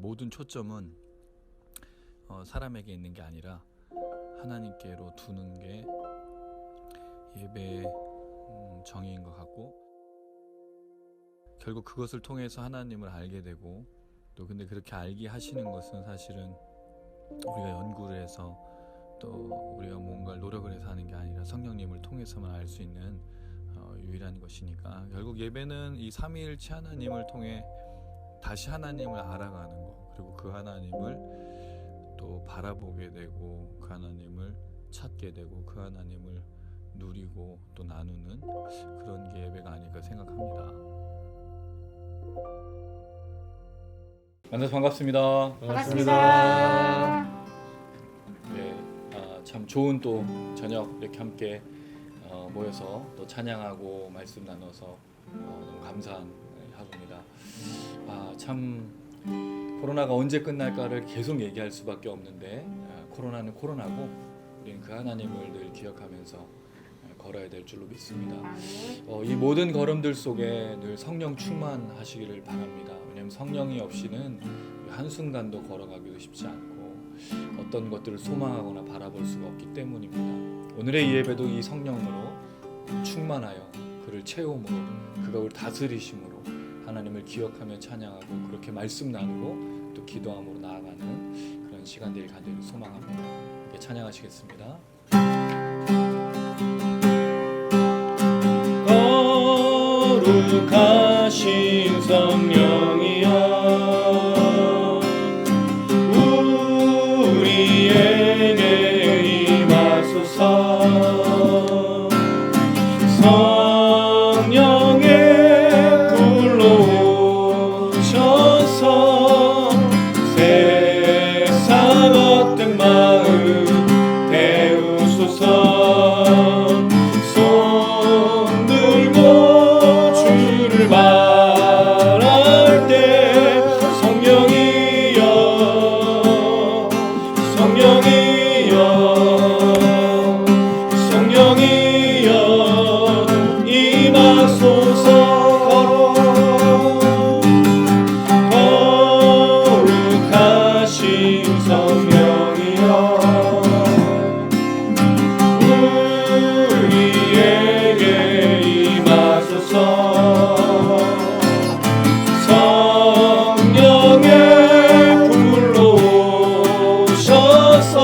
모든 초점은 사람에게 있는 게 아니라 하나님께로 두는 게 예배의 정의인 것 같고, 결국 그것을 통해서 하나님을 알게 되고, 또 근데 그렇게 알게 하시는 것은 사실은 우리가 연구를 해서 또 우리가 뭔가를 노력을 해서 하는 게 아니라 성령님을 통해서만 알 수 있는 유일한 것이니까, 결국 예배는 이 삼위일체 하나님을 통해 다시 하나님을 알아가는 거, 그리고 그 하나님을 또 바라보게 되고, 그 하나님을 찾게 되고, 그 하나님을 누리고 또 나누는 그런 게 예배가 아닐까 생각합니다. 만나서 반갑습니다. 반갑습니다. 네, 참 좋은 또 저녁 이렇게 함께 모여서 또 찬양하고 말씀 나눠서 너무 감사한 하루입니다. 참 코로나가 언제 끝날까를 계속 얘기할 수밖에 없는데, 코로나는 코로나고 우리는 그 하나님을 늘 기억하면서 걸어야 될 줄로 믿습니다. 이 모든 걸음들 속에 늘 성령 충만하시기를 바랍니다. 왜냐하면 성령이 없이는 한순간도 걸어가기도 쉽지 않고 어떤 것들을 소망하거나 바라볼 수가 없기 때문입니다. 오늘의 이 예배도 이 성령으로 충만하여 그를 채움으로, 그가 우리를 다스리심으로 하나님을 기억하며 찬양하고 그렇게 말씀 나누고 또 기도함으로 나아가는 그런 시간들이 간절히 소망합니다. 함께 찬양하시겠습니다. 거룩하신 성령이여, 우리에게 임하소서. 성령의 불로 오셔서 세상 어떤 마음 태우소서. 손 들고 주를 바랄 때 성령이여, 성령이여, 성령이여 임하소서. 거룩하신 성령이여, 우리에게 임하소서. 성령의 불로 오셔서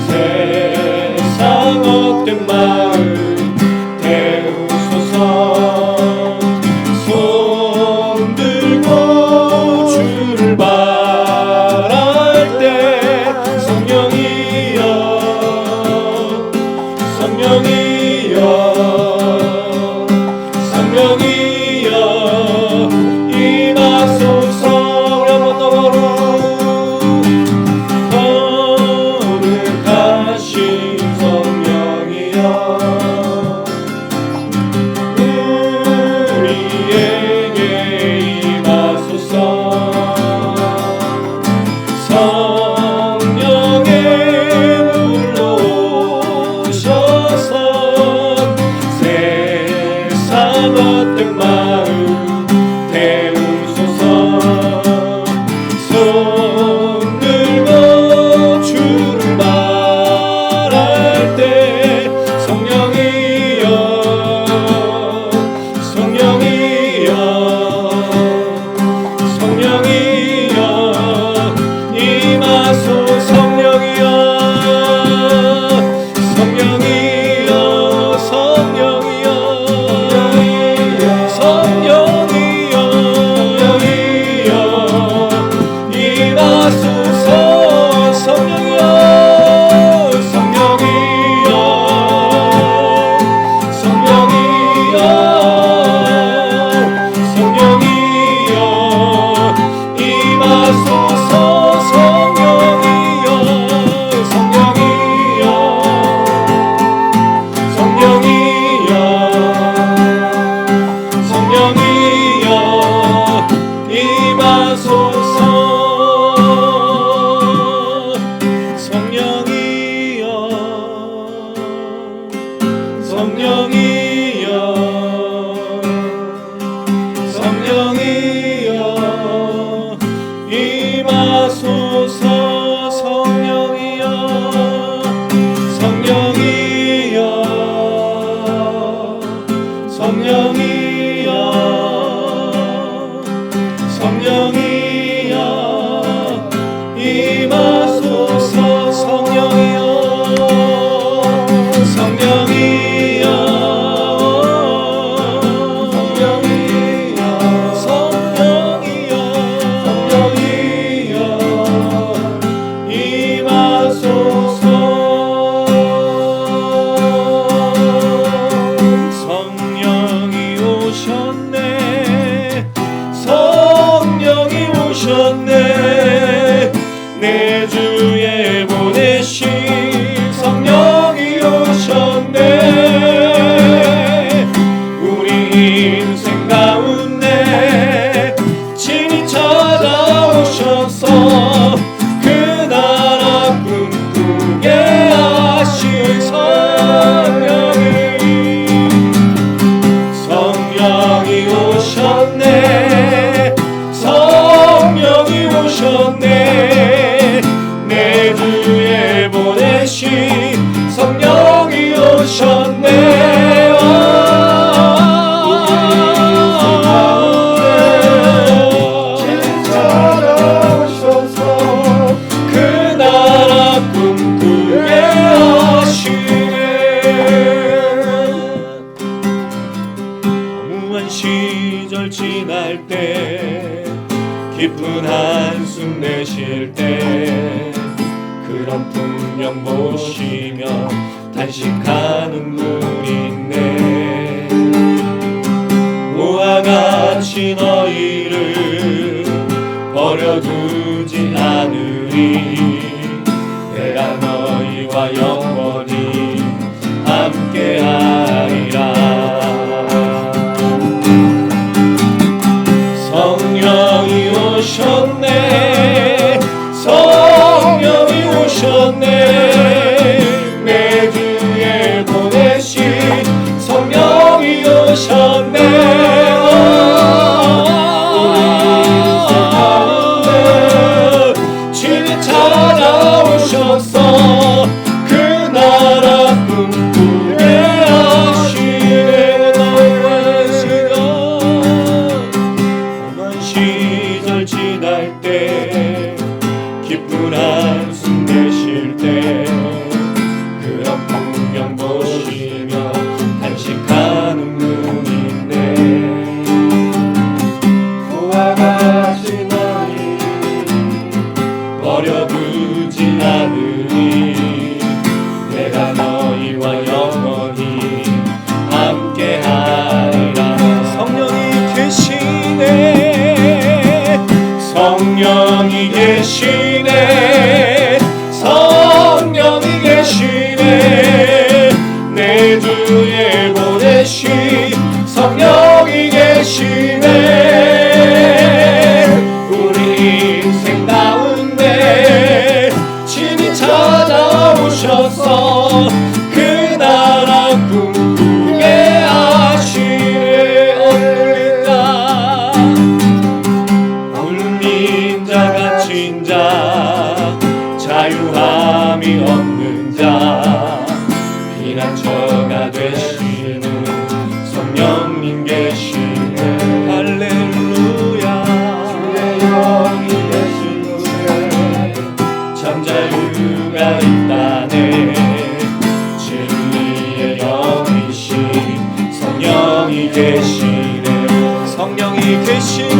세상 어떤 마음 태우소서. 손 들고 주를 바랄 때 성령이여, 성령이여, 성령이여 임하소서. 우리 한번 더 거룩하신 성령이여, 우리에게 임하소서. 성령의 불로 오셔서 세상 어떤 마음 태우소서. 손 들고 주를 바랄 때 성령이여, 성령이여, 성령이여 임하소서. 성령이여, 성령이여, 성령이여, 성령이여, 성령이여 임하소서. 성령이여, 성령이여, 성령이여, 성령이여 임하소서. 성령이여, 성령이여, 성령이여, 성령이여 임하소서. 성령이여, 성령이여, 성령이여 계신 성령이 오셨네. 우리 인생 가운데 친히 찾아오셔서 그 나라 꿈꾸게 하신 성령이 오셨네. 성령이 오셨네. 내 주에 보내신 성령이 오셨네. 찾아오셔서 그 나라 꿈꾸게 하시네. 허무한 시절 지날 때, 깊은 한숨 내쉴 때, 그런 풍경 보시며 단식하는 눈인데, 모아 같이 너희를 버려두지 않으리. 내가 너희와 영원히 함께하리라. 성령이 오셨네. 성령이 오셨네. 내 주에 보내신 성령이 오셨네. 친히 찾아오셔서 그 나라 꿈꾸게 하시네. 험한 시절 지날 때, 깊은 한숨 내쉴 때, 그런 풍경 보시며 단식하는 눈인데, 그와 같이 너희 버려두지 않으리. 내가 너희와 영원히 함께하리라. 성령이 계시네. 성령이 계시네. 성령이 계시네. 내 주에 보내신 성령이 계시네. 우리 인생 가운데 친히 찾아오셔서 그 나라 꿈꾸게 하시네. 홀린 자 갇힌 자 자유함이 없는 자 피난처가 되시는 성령님 계시네. 할렐루야. 주의 영이 계신 곳에 참 자유가 있다네. 진리의 영이신 성령이 계시네. 성령이 계시네.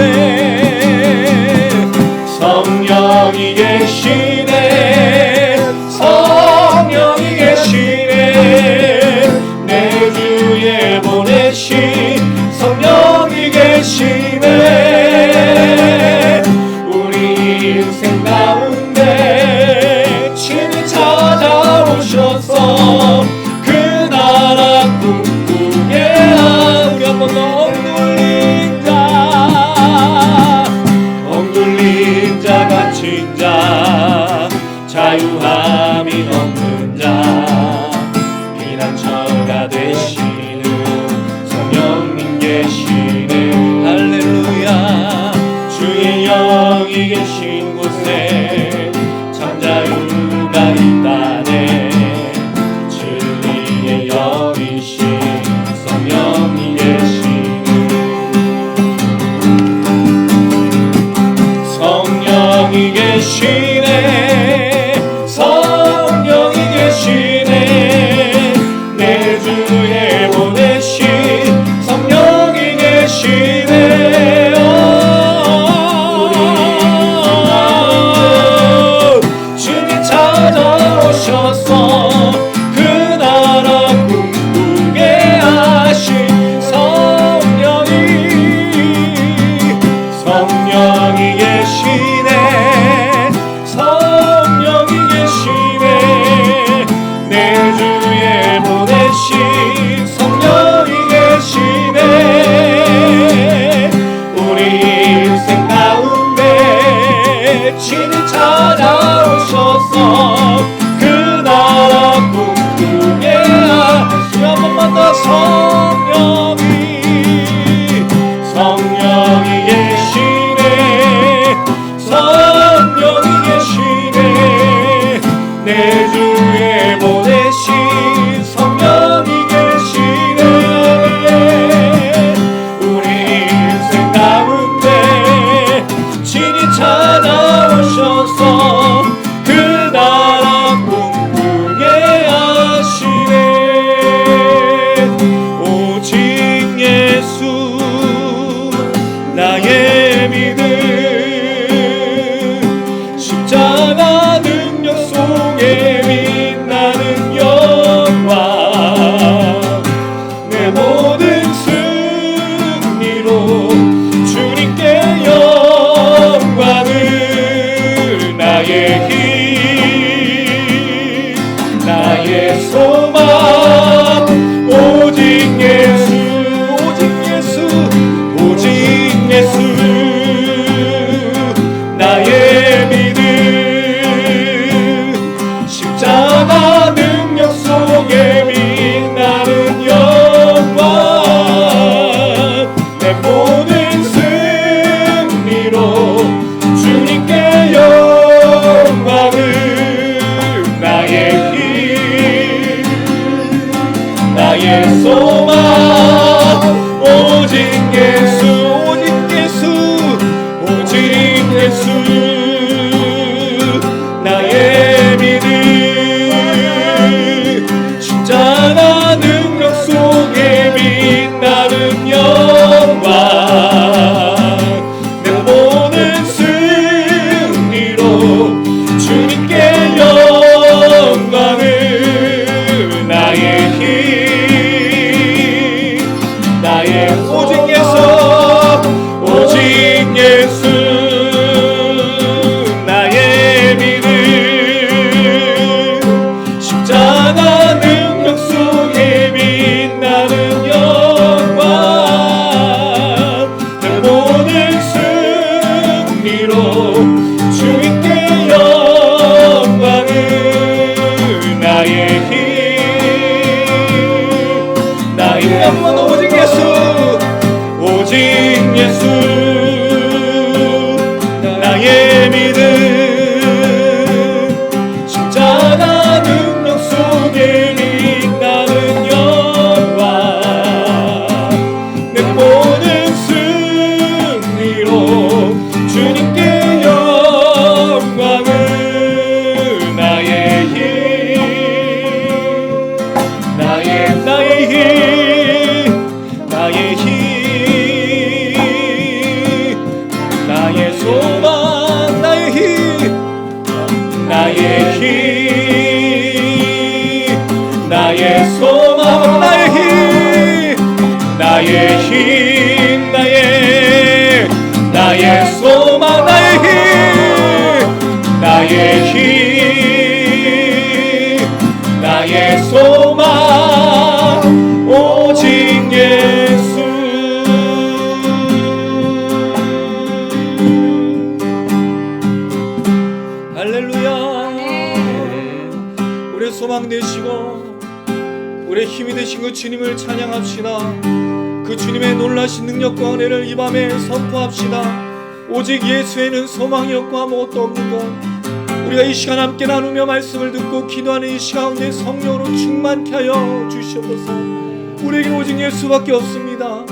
성령이 계시네. 성령이 계시네. 내 주에 보내신 성령이 계시네. 우리 인생 가운데 친히 찾아오셔서 그 나라 꿈꾸게 하리. 한번 더 엉눌린 자 갇힌 자 자유함이 없는 자 피난처가 되시는 성령님 계시네. 할렐루야. 주의 영이 계신 곳에 참 자유가 있다네. 진리의 영이신 성령이 계시네. 성령이 계시네. 성령이 계시네. 내 주에 보내신 성령이 계시네. 주님 찾아오셔서 그 나라 꿈꾸게 하신 성령이 계시네. 성령이 계시네. 내 주에 보내신 성령이 계시네. 우리 인생 가운데 친히 찾아오셔서 그 나라 꿈꾸게 하시네. 오직 예수 나의 믿음, 십자가 능력 속에 빛나는 영광, 내 모든 승리로 주님께 영광을, 나의 힘, 나의 소망, 오직 예수, 오직 예수, 오직 예수, 나의 믿음, 십자가 능력 속에 빛나는 영광, 내 모든 승리로 주님께 영광을, 나의 힘, 나의 소망, 오직 예수, 오직 예수, 오직 예수, 나의 믿음, 십자가 능력 속에 빛나는 영광, 내 모든 승리로 주님께 영광을, 나의 힘, 나의 오직 예수, 오직 예수, 나의 믿음, 십자가 능력 속에 빛나는 영광, 내 모든 승리로 주님께 영광을, 나의 힘, 나의 영광, 오직 예수, 오직 예수, 나의 믿음, 십자가 능력 속에 빛나는 영광, 내 모든 승리로 주님께 영광을, 나의 힘, 나의 힘, 나의 힘, 나의 소망, 나의 힘, 나의 힘, 나의 소망, 나의 힘, 나의 힘, 나의 소망, 나의 힘, 나의 힘, 나의 소망, 오직 예수. 할렐루야. 우리의 소망 되시고 우리의 힘이 되신 그 주님을 찬양합시다. 그 주님의 놀라신 능력과 은혜를 이 밤에 선포합시다. 오직 예수에는 소망이 없고 아무것도 없는 것, 우리가 이 시간 함께 나누며 말씀을 듣고 기도하는 이 시간 가운데 성령으로 충만케 하여 주시옵소서. 우리에게 오직 예수밖에 없습니다.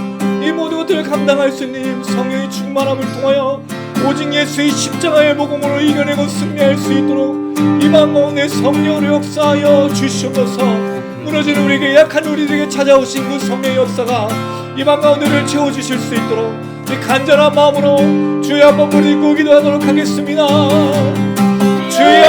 이 모든 것들을 감당할 수 있는 성령의 충만함을 통하여 오직 예수의 십자가의 복음으로 이겨내고 승리할 수 있도록 이 밤 가운데 성령으로 역사하여 주시옵소서. 무너진 우리에게, 약한 우리들에게 찾아오신 그 성령의 역사가 이 밤 가운데를 채워주실 수 있도록 이 간절한 마음으로 주의 한번 부르짖고 기도하도록 하겠습니다. 주여,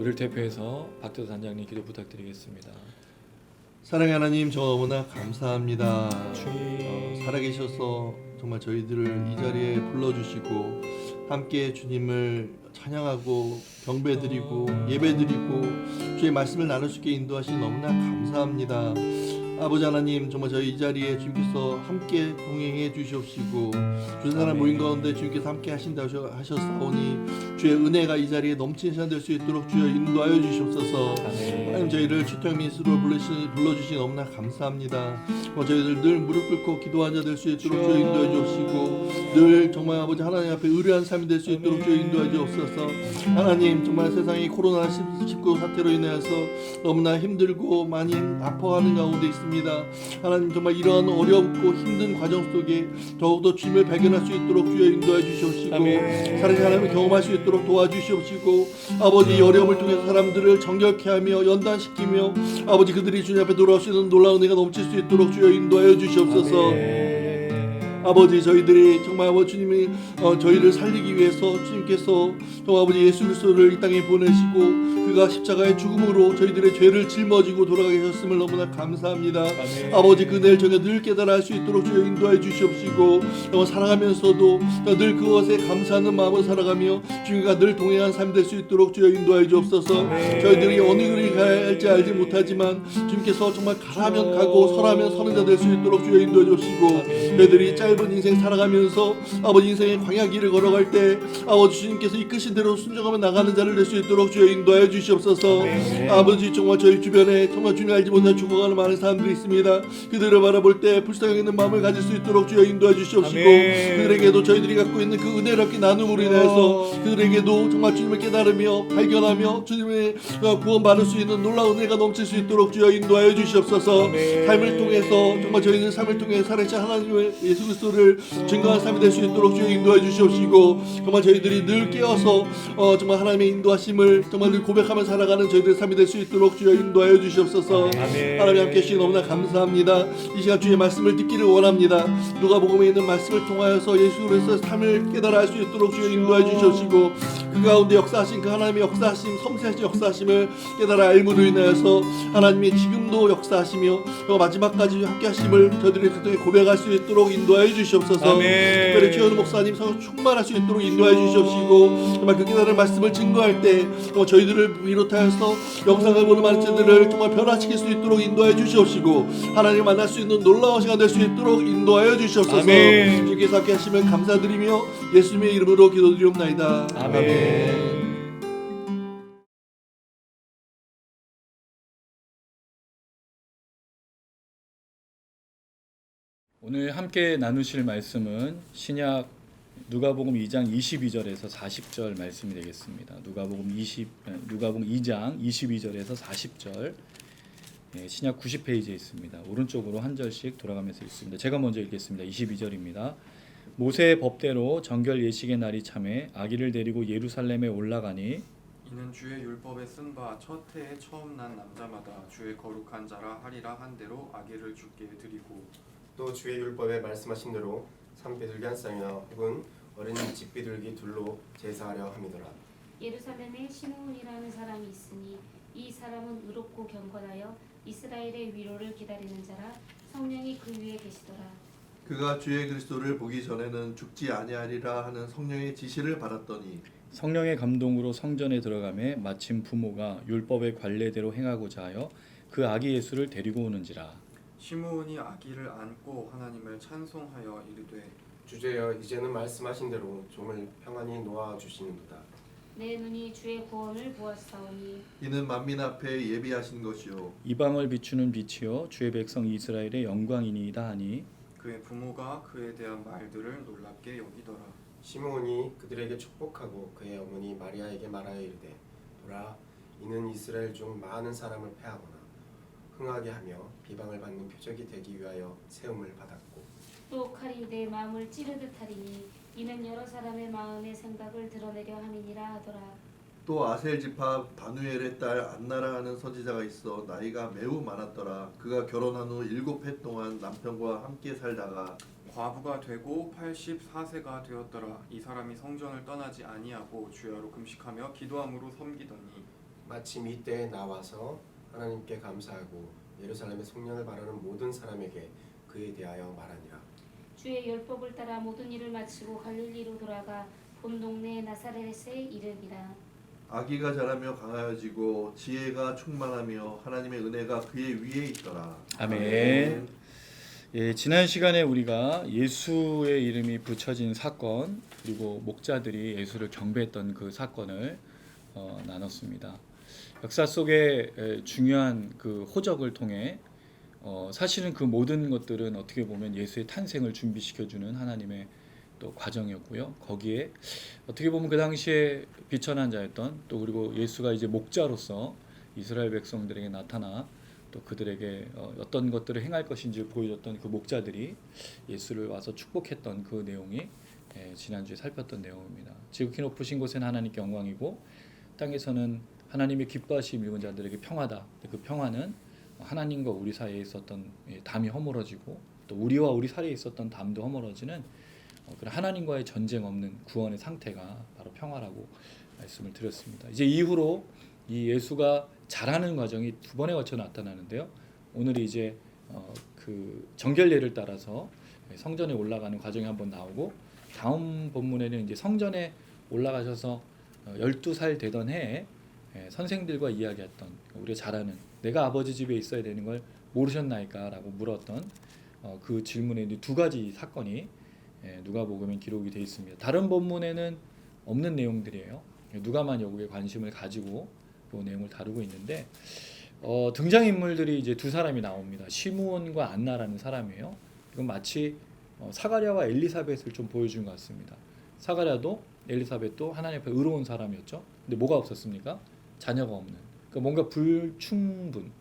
우리를 대표해서 박대도 단장님 기도 부탁드리겠습니다. 사랑의 하나님, 저 너무나 감사합니다. 살아계셔서 정말 저희들을 이 자리에 불러주시고 함께 주님을 찬양하고 경배드리고 예배드리고 주의 말씀을 나눌 수 있게 인도하시니 너무나 감사합니다. 아버지 하나님, 정말 저희 이 자리에 주님께서 함께 동행해 주시옵시고 주의 사람 모인 가운데 주님께서 함께 하신다 하셨사오니 주의 은혜가 이 자리에 넘치는 시간 될 수 있도록 주여 인도하여 주시옵소서. 하나님, 저희를 추통 민수로 불러주시니 너무나 감사합니다. 저희들 늘 무릎 꿇고 기도한 자 될 수 있도록 주여 인도해 주옵시고 늘 정말 아버지 하나님 앞에 의뢰한 삶이 될 수 있도록 주여 인도해 주옵소서. 하나님, 정말 세상이 코로나19 사태로 인해서 너무나 힘들고 많이 아파하는 가운데 있습니다. 하나님, 정말 이러한 어렵고 힘든 과정 속에 더욱더 주님을 발견할 수 있도록 주여 인도해 주시옵시고 사랑의 하나님을 경험할 수 있도록 도와주시옵시고 아버지, 이 어려움을 통해서 사람들을 정결케 하며 연단시키며 아버지 그들이 주님 앞에 돌아올 수 있는 놀라운 은혜가 넘칠 수 있도록 주여 인도하여 주시옵소서. 아버지, 저희들이 정말 아버지 주님이 저희를 살리기 위해서 주님께서 정말 아버지 예수 그리스도를 이 땅에 보내시고 그가 십자가의 죽음으로 저희들의 죄를 짊어지고 돌아가셨음을 너무나 감사합니다. 아버지, 그 늘 저희가 늘 깨달아 할 수 있도록 주여 인도해 주시옵시고 정말 살아가면서도 늘 그것에 감사하는 마음을 살아가며 주님과 늘 동행한 삶 될 수 있도록 주여 인도해 주옵소서. 저희들이 어느 길을 가야 할지 알지 못하지만 주님께서 정말 가라면 가고 서라면 서는 자 될 수 있도록 주여 인도해 주시고 저희들이 짧은 인생 살아가면서 아버지 인생의 광야 길을 걸어갈 때 아버지 주님께서 이끄신 대로 순종하며 나가는 자를 될 수 있도록 주여 인도하여 주시옵소서. 아버지, 정말 저희 주변에 정말 주님 알지 못하고 죽어가는 많은 사람들이 있습니다. 그들을 바라볼 때 불쌍히 있는 마음을 가질 수 있도록 주여 인도해 주시옵시고 그들에게도 저희들이 갖고 있는 그 은혜롭게 나눔으로 인해서 그들에게도 정말 주님을 깨달으며 발견하며 주님의 구원받을 수 있는 놀라운 은혜가 넘칠 수 있도록 주여 인도하여 주시옵소서. 삶을 통해서 정말 저희는 삶을 통해 살아계신 하나님의 예수 그리스도를 증거하는 삶이 될 수 있도록 주여 인도해 주시옵시고 정말 저희들이 늘 깨어서 정말 하나님의 인도하심을 정말 늘 고백하며 살아가는 저희들의 삶이 될 수 있도록 주여 인도하여 주시옵소서. 하나님 함께 해주시니 너무나 감사합니다. 이 시간 주의 말씀을 듣기를 원합니다. 누가복음에 있는 말씀을 통하여서 예수 그리스도의 삶을 깨달아 할 수 있도록 주여 인도해 주시옵시고 그 가운데 역사하신 그 하나님의 역사하심, 섬세하신 역사하심을 깨달아 알므로 인하여서 하나님이 지금도 역사하시며 마지막까지 함께 하심을 저희들이 통해 고백할 수 있도록 인도하여 주시옵소서. 특별히 최현우 목사님 성령 충만할 수 있도록 인도하여 주시옵시고 정말 그 깨달은 말씀을 증거할 때 저희들을 비롯하여서 영상을 보는 많은 자들을 정말 변화시킬 수 있도록 인도하여 주시옵시고 하나님 만날 수 있는 놀라운 시간 될 수 있도록 인도하여 주시옵소서. 주께서 함께 하시면 감사드리며 예수님의 이름으로 기도드리옵나이다. 아멘. 오늘 함께 나누실 말씀은 신약 누가복음 2장 22절에서 40절 말씀이 되겠습니다. 누가복음 2장 22절에서 40절, 신약 90페이지에 있습니다. 오른쪽으로 한 절씩 돌아가면서 있습니다. 제가 먼저 읽겠습니다. 22절입니다. 모세의 법대로 정결 예식의 날이 참에 아기를 데리고 예루살렘에 올라가니 이는 주의 율법에 쓴 바 첫 해에 처음 난 남자마다 주의 거룩한 자라 하리라 한 대로 아기를 주께 드리고 또 주의 율법에 말씀하신 대로 산비둘기 한 쌍이나 혹은 어린 집비둘기 둘로 제사하려 함이더라. 예루살렘에 시므온이라는 사람이 있으니 이 사람은 의롭고 경건하여 이스라엘의 위로를 기다리는 자라 성령이 그 위에 계시더라. 그가 주의 그리스도를 보기 전에는 죽지 아니하리라 하는 성령의 지시를 받았더니 성령의 감동으로 성전에 들어가매 마침 부모가 율법의 관례대로 행하고자 하여 그 아기 예수를 데리고 오는지라. 시므온이 아기를 안고 하나님을 찬송하여 이르되 주제여 이제는 말씀하신 대로 종을 평안히 놓아 주시는도다. 내 눈이 주의 구원을 보았사오니 이는 만민 앞에 예비하신 것이요 이방을 비추는 빛이요 주의 백성 이스라엘의 영광이니이다 하니 그의 부모가 그에 대한 말들을 놀랍게 여기더라. 시므온이 그들에게 축복하고 그의 어머니 마리아에게 말하여 이르되 보라 이는 이스라엘 중 많은 사람을 패하거나 흥하게 하며 비방을 받는 표적이 되기 위하여 세움을 받았고 또 칼이 내 마음을 찌르듯 하리니 이는 여러 사람의 마음의 생각을 드러내려 함이니라 하더라. 또 아셀 지파 바누엘의 딸 안나라 하는 선지자가 있어 나이가 매우 많았더라. 그가 결혼한 후 7해 동안 남편과 함께 살다가 과부가 되고 84세가 되었더라. 이 사람이 성전을 떠나지 아니하고 주야로 금식하며 기도함으로 섬기더니 마침 이때에 나와서 하나님께 감사하고 예루살렘의 성령을 바라는 모든 사람에게 그에 대하여 말하니라. 주의 율법을 따라 모든 일을 마치고 갈릴리로 돌아가 본 동네 나사렛에 이르니라. 아기가 자라며 강하여지고 지혜가 충만하며 하나님의 은혜가 그의 위에 있더라. 아멘. 예, 지난 시간에 우리가 예수의 이름이 붙여진 사건 그리고 목자들이 예수를 경배했던 그 사건을 나눴습니다. 역사 속에 중요한 그 호적을 통해 사실은 그 모든 것들은 어떻게 보면 예수의 탄생을 준비시켜주는 하나님의 또 과정이었고요. 거기에 어떻게 보면 그 당시에 비천한 자였던 또 그리고 예수가 이제 목자로서 이스라엘 백성들에게 나타나 또 그들에게 어떤 것들을 행할 것인지 보여줬던 그 목자들이 예수를 와서 축복했던 그 내용이 지난주에 살폈던 내용입니다. 지극히 높으신 곳에는 하나님께 영광이고 땅에서는 하나님의 기뻐하심 입은 자들에게 평화다. 그 평화는 하나님과 우리 사이에 있었던 담이 허물어지고 또 우리와 우리 사이에 있었던 담도 허물어지는 그런 하나님과의 전쟁 없는 구원의 상태가 바로 평화라고 말씀을 드렸습니다. 이제 이후로 이 예수가 자라는 과정이 두 번에 걸쳐 나타나는데요. 오늘이 이제 그 정결례를 따라서 성전에 올라가는 과정이 한번 나오고 다음 본문에는 이제 성전에 올라가셔서 12살 되던 해에 선생들과 이야기했던 우리가 자라는 내가 아버지 집에 있어야 되는 걸 모르셨나이까? 라고 물었던 그 질문에 두 가지 사건이 누가복음에 기록이 되어 있습니다. 다른 본문에는 없는 내용들이에요. 누가만 여기에 관심을 가지고 그 내용을 다루고 있는데 등장인물들이 이제 두 사람이 나옵니다. 시므온과 안나라는 사람이에요. 이건 마치 사가랴와 엘리사벳을 좀 보여준 것 같습니다. 사가랴도 엘리사벳도 하나님 앞에 의로운 사람이었죠. 근데 뭐가 없었습니까? 자녀가 없는. 그러니까 뭔가 불충분.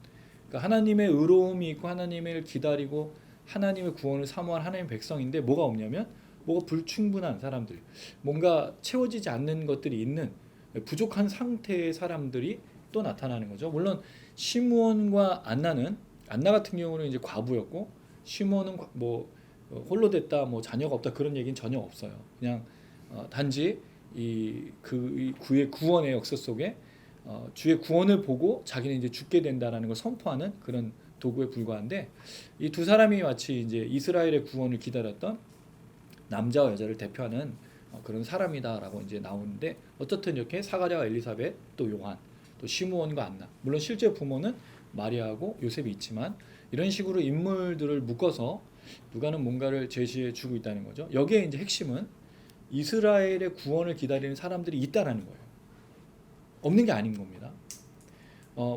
그러니까 하나님의 의로움이 있고 하나님을 기다리고 하나님의 구원을 사모한 하나님의 백성인데 뭐가 없냐면 뭐가 불충분한 사람들, 뭔가 채워지지 않는 것들이 있는 부족한 상태의 사람들이 또 나타나는 거죠. 물론 시므온과 안나는 안나 같은 경우는 이제 과부였고 시므온은 뭐 홀로 됐다, 뭐 자녀가 없다 그런 얘기는 전혀 없어요. 그냥 단지 그의 구원의 역사 속에 주의 구원을 보고 자기는 이제 죽게 된다라는 걸 선포하는 그런 도구에 불과한데 이 두 사람이 마치 이제 이스라엘의 구원을 기다렸던 남자와 여자를 대표하는 그런 사람이다라고 이제 나오는데 어떻든 이렇게 사가랴와 엘리사벳 또 요한 또 시므온과 안나 물론 실제 부모는 마리아하고 요셉이 있지만 이런 식으로 인물들을 묶어서 누가는 뭔가를 제시해 주고 있다는 거죠. 여기에 이제 핵심은 이스라엘의 구원을 기다리는 사람들이 있다라는 거예요. 없는 게 아닌 겁니다.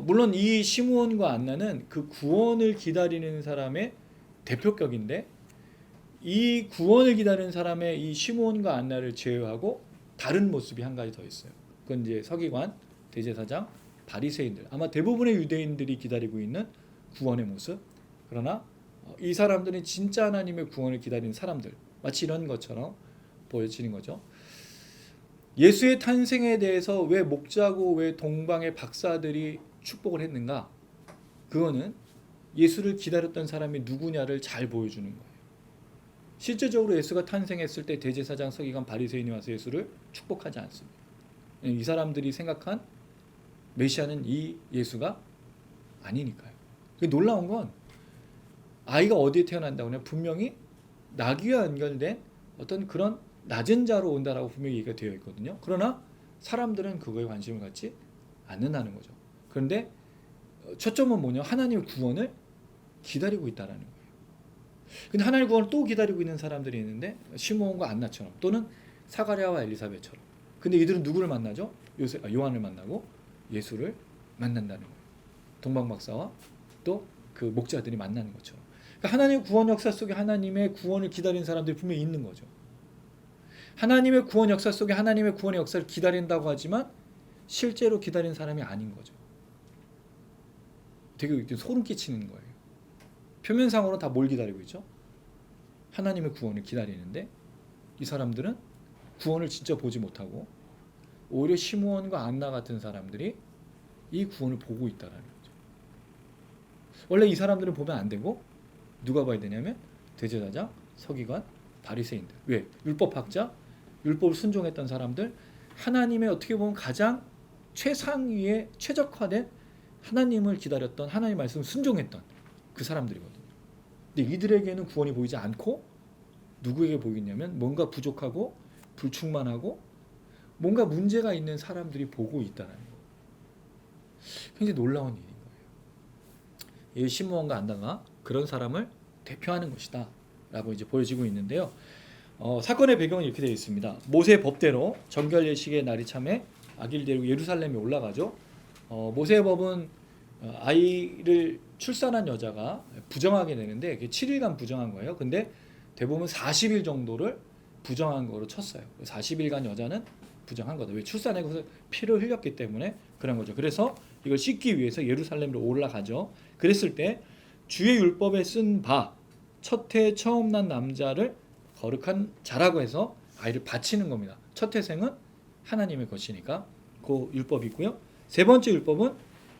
물론 이 시므온과 안나는 그 구원을 기다리는 사람의 대표격인데 이 구원을 기다리는 사람의 이 시므온과 안나를 제외하고 다른 모습이 한 가지 더 있어요. 그건 이제 서기관, 대제사장, 바리새인들 아마 대부분의 유대인들이 기다리고 있는 구원의 모습. 그러나 이 사람들은 진짜 하나님의 구원을 기다리는 사람들 마치 이런 것처럼 보여지는 거죠. 예수의 탄생에 대해서 왜 목자고 왜 동방의 박사들이 축복을 했는가? 그거는 예수를 기다렸던 사람이 누구냐를 잘 보여주는 거예요. 실제적으로 예수가 탄생했을 때 대제사장, 서기관, 바리새인이 와서 예수를 축복하지 않습니다. 이 사람들이 생각한 메시아는 이 예수가 아니니까요. 놀라운 건 아이가 어디에 태어난다고 하냐 분명히 나귀와 연결된 어떤 그런 낮은 자로 온다라고 분명히 얘기가 되어 있거든요. 그러나 사람들은 그거에 관심을 갖지 않는다는 거죠. 그런데 초점은 뭐냐? 하나님의 구원을 기다리고 있다라는 거예요. 근데 하나님의 구원을 또 기다리고 있는 사람들이 있는데 시므온과 안나처럼 또는 사가랴와 엘리사벳처럼. 근데 이들은 누구를 만나죠? 요한을 만나고 예수를 만난다는 거예요. 동방박사와 또 그 목자들이 만나는 것처럼. 그러니까 하나님의 구원 역사 속에 하나님의 구원을 기다리는 사람들이 분명히 있는 거죠. 하나님의 구원 역사 속에 하나님의 구원의 역사를 기다린다고 하지만 실제로 기다리는 사람이 아닌 거죠. 되게 소름 끼치는 거예요. 표면상으로 다 뭘 기다리고 있죠? 하나님의 구원을 기다리는데 이 사람들은 구원을 진짜 보지 못하고 오히려 시므온과 안나 같은 사람들이 이 구원을 보고 있다는 거죠. 원래 이 사람들은 보면 안 되고 누가 봐야 되냐면 대제사장, 서기관, 바리새인들. 왜? 율법학자, 율법을 순종했던 사람들, 하나님의 어떻게 보면 가장 최상위에 최적화된 하나님을 기다렸던 하나님의 말씀을 순종했던 그 사람들이거든요. 근데 이들에게는 구원이 보이지 않고 누구에게 보이냐면 뭔가 부족하고 불충만하고 뭔가 문제가 있는 사람들이 보고 있다는 거예요. 굉장히 놀라운 일인 거예요. 이 시므온과 안나가 그런 사람을 대표하는 것이다 라고 이제 보여지고 있는데요. 사건의 배경은 이렇게 되어 있습니다. 모세의 법대로 정결 예식의 날이 참에 아기를 데리고 예루살렘에 올라가죠. 모세의 법은 아이를 출산한 여자가 부정하게 되는데 그게 7일간 부정한 거예요. 근데 대부분 40일 정도를 부정한 거로 쳤어요. 40일간 여자는 부정한 거다. 왜? 출산해서 피를 흘렸기 때문에 그런 거죠. 그래서 이걸 씻기 위해서 예루살렘으로 올라가죠. 그랬을 때 주의 율법에 쓴 바 첫 해 처음 난 남자를 거룩한 자라고 해서 아이를 바치는 겁니다. 첫 태생은 하나님의 것이니까 그 율법이 있고요. 세 번째 율법은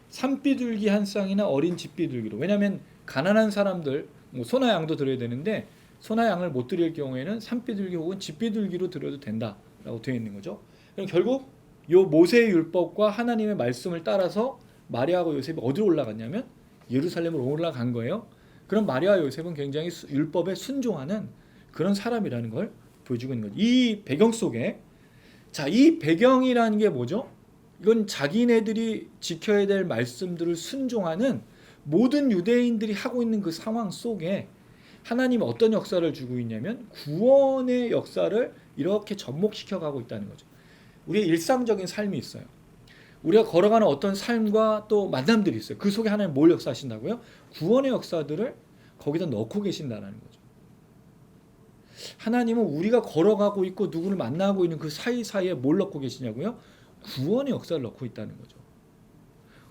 산비둘기 한 쌍이나 어린 집비둘기로. 왜냐하면 가난한 사람들 소나 양도 드려야 되는데 소나 양을 못 드릴 경우에는 산비둘기 혹은 집비둘기로 드려도 된다라고 되어 있는 거죠. 그럼 결국 요 모세의 율법과 하나님의 말씀을 따라서 마리아하고 요셉이 어디로 올라갔냐면 예루살렘으로 올라간 거예요. 그럼 마리아와 요셉은 굉장히 율법에 순종하는 그런 사람이라는 걸 보여주고 있는 거죠. 이 배경 속에 이 배경이라는 게 뭐죠? 이건 자기네들이 지켜야 될 말씀들을 순종하는 모든 유대인들이 하고 있는 그 상황 속에 하나님은 어떤 역사를 주고 있냐면 구원의 역사를 이렇게 접목시켜 가고 있다는 거죠. 우리의 일상적인 삶이 있어요. 우리가 걸어가는 어떤 삶과 또 만남들이 있어요. 그 속에 하나님 뭘 역사하신다고요? 구원의 역사들을 거기다 넣고 계신다는 거죠. 하나님은 우리가 걸어가고 있고 누구를 만나고 있는 그 사이사이에 뭘 넣고 계시냐고요? 구원의 역사를 넣고 있다는 거죠.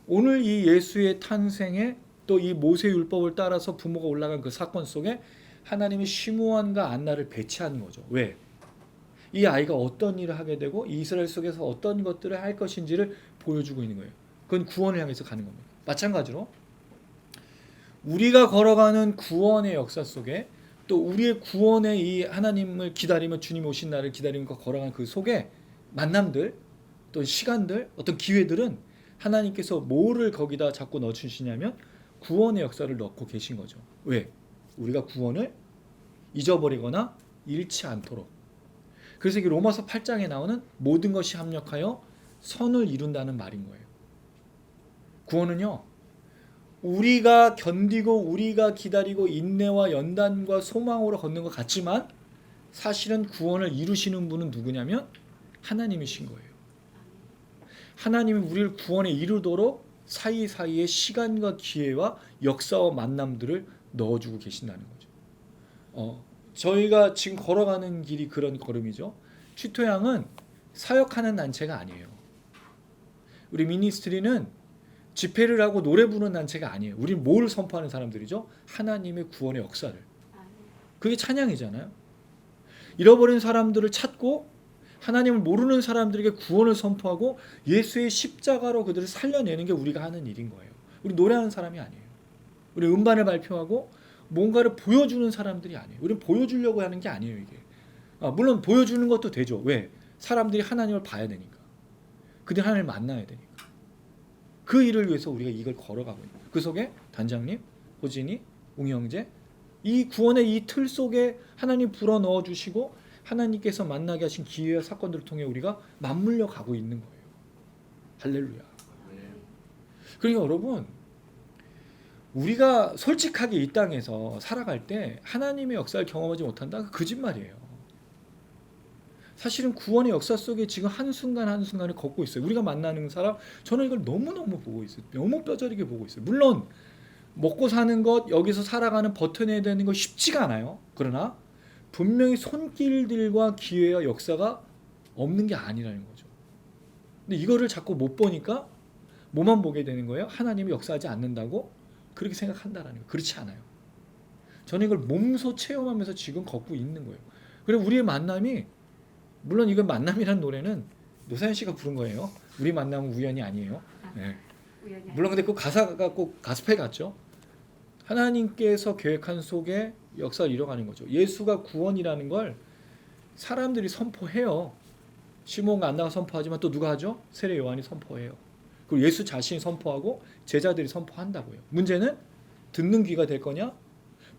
오늘 이 예수의 탄생에 또 이 모세 율법을 따라서 부모가 올라간 그 사건 속에 하나님이 시므온과 안나를 배치하는 거죠. 왜? 이 아이가 어떤 일을 하게 되고 이스라엘 속에서 어떤 것들을 할 것인지를 보여주고 있는 거예요. 그건 구원을 향해서 가는 겁니다. 마찬가지로 우리가 걸어가는 구원의 역사 속에 또 우리의 구원의 이 하나님을 기다리며 주님 오신 날을 기다리면서 걸어가는 그 속에 만남들 또 시간들 어떤 기회들은 하나님께서 뭐를 거기다 자꾸 넣어주시냐면 구원의 역사를 넣고 계신 거죠. 왜? 우리가 구원을 잊어버리거나 잃지 않도록. 그래서 이게 로마서 8장에 나오는 모든 것이 합력하여 선을 이룬다는 말인 거예요. 구원은요, 우리가 견디고 우리가 기다리고 인내와 연단과 소망으로 걷는 것 같지만 사실은 구원을 이루시는 분은 누구냐면 하나님이신 거예요. 하나님이 우리를 구원에 이루도록 사이사이에 시간과 기회와 역사와 만남들을 넣어주고 계신다는 거죠. 저희가 지금 걸어가는 길이 그런 걸음이죠. 취토양은 사역하는 단체가 아니에요. 우리 미니스트리는 집회를 하고 노래 부르는 단체가 아니에요. 우리는 뭘 선포하는 사람들이죠? 하나님의 구원의 역사를. 그게 찬양이잖아요. 잃어버린 사람들을 찾고 하나님을 모르는 사람들에게 구원을 선포하고 예수의 십자가로 그들을 살려내는 게 우리가 하는 일인 거예요. 우리 노래하는 사람이 아니에요. 우리 음반을 발표하고 뭔가를 보여주는 사람들이 아니에요. 우리는 보여주려고 하는 게 아니에요. 이게 물론 보여주는 것도 되죠. 왜? 사람들이 하나님을 봐야 되니까. 그들이 하나님을 만나야 되니까. 그 일을 위해서 우리가 이걸 걸어가고 있는 거예요. 그 속에 단장님, 호진이, 웅이 형제 이 구원의 이 틀 속에 하나님 불어넣어 주시고 하나님께서 만나게 하신 기회와 사건들을 통해 우리가 맞물려 가고 있는 거예요. 할렐루야. 그러니까 여러분 우리가 솔직하게 이 땅에서 살아갈 때 하나님의 역사를 경험하지 못한다? 그 거짓말이에요. 사실은 구원의 역사 속에 지금 한순간 한순간을 걷고 있어요. 우리가 만나는 사람 저는 이걸 너무너무 보고 있어요. 너무 뼈저리게 보고 있어요. 물론 먹고 사는 것 여기서 살아가는 버텨내야 되는 거 쉽지가 않아요. 그러나 분명히 손길들과 기회와 역사가 없는 게 아니라는 거죠. 근데 이거를 자꾸 못 보니까 뭐만 보게 되는 거예요? 하나님이 역사하지 않는다고 그렇게 생각한다라는 거예요. 그렇지 않아요. 저는 이걸 몸소 체험하면서 지금 걷고 있는 거예요. 그리고 우리의 만남이 물론 이건 만남이라는 노래는 노사연 씨가 부른 거예요. 우리 만남은 우연이 아니에요. 네. 물론 근데 그 가사가 꼭 가스펠 같죠. 하나님께서 계획한 속에 역사를 이뤄가는 거죠. 예수가 구원이라는 걸 사람들이 선포해요. 시몬과 안나가 선포하지만 또 누가 하죠? 세례 요한이 선포해요. 그리고 예수 자신이 선포하고 제자들이 선포한다고요. 문제는 듣는 귀가 될 거냐?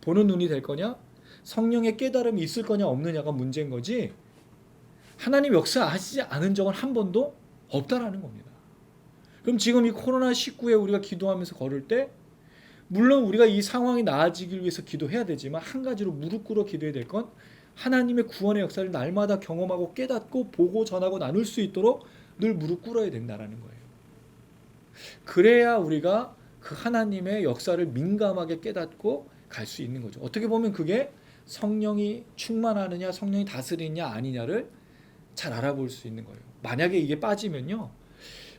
보는 눈이 될 거냐? 성령의 깨달음이 있을 거냐 없느냐가 문제인 거지, 하나님 역사하시지 않은 적은 한 번도 없다라는 겁니다. 그럼 지금 이 코로나19에 우리가 기도하면서 걸을 때 물론 우리가 이 상황이 나아지길 위해서 기도해야 되지만 한 가지로 무릎 꿇어 기도해야 될 건 하나님의 구원의 역사를 날마다 경험하고 깨닫고 보고 전하고 나눌 수 있도록 늘 무릎 꿇어야 된다는 거예요. 그래야 우리가 그 하나님의 역사를 민감하게 깨닫고 갈 수 있는 거죠. 어떻게 보면 그게 성령이 충만하느냐 성령이 다스리느냐 아니냐를 잘 알아볼 수 있는 거예요. 만약에 이게 빠지면요,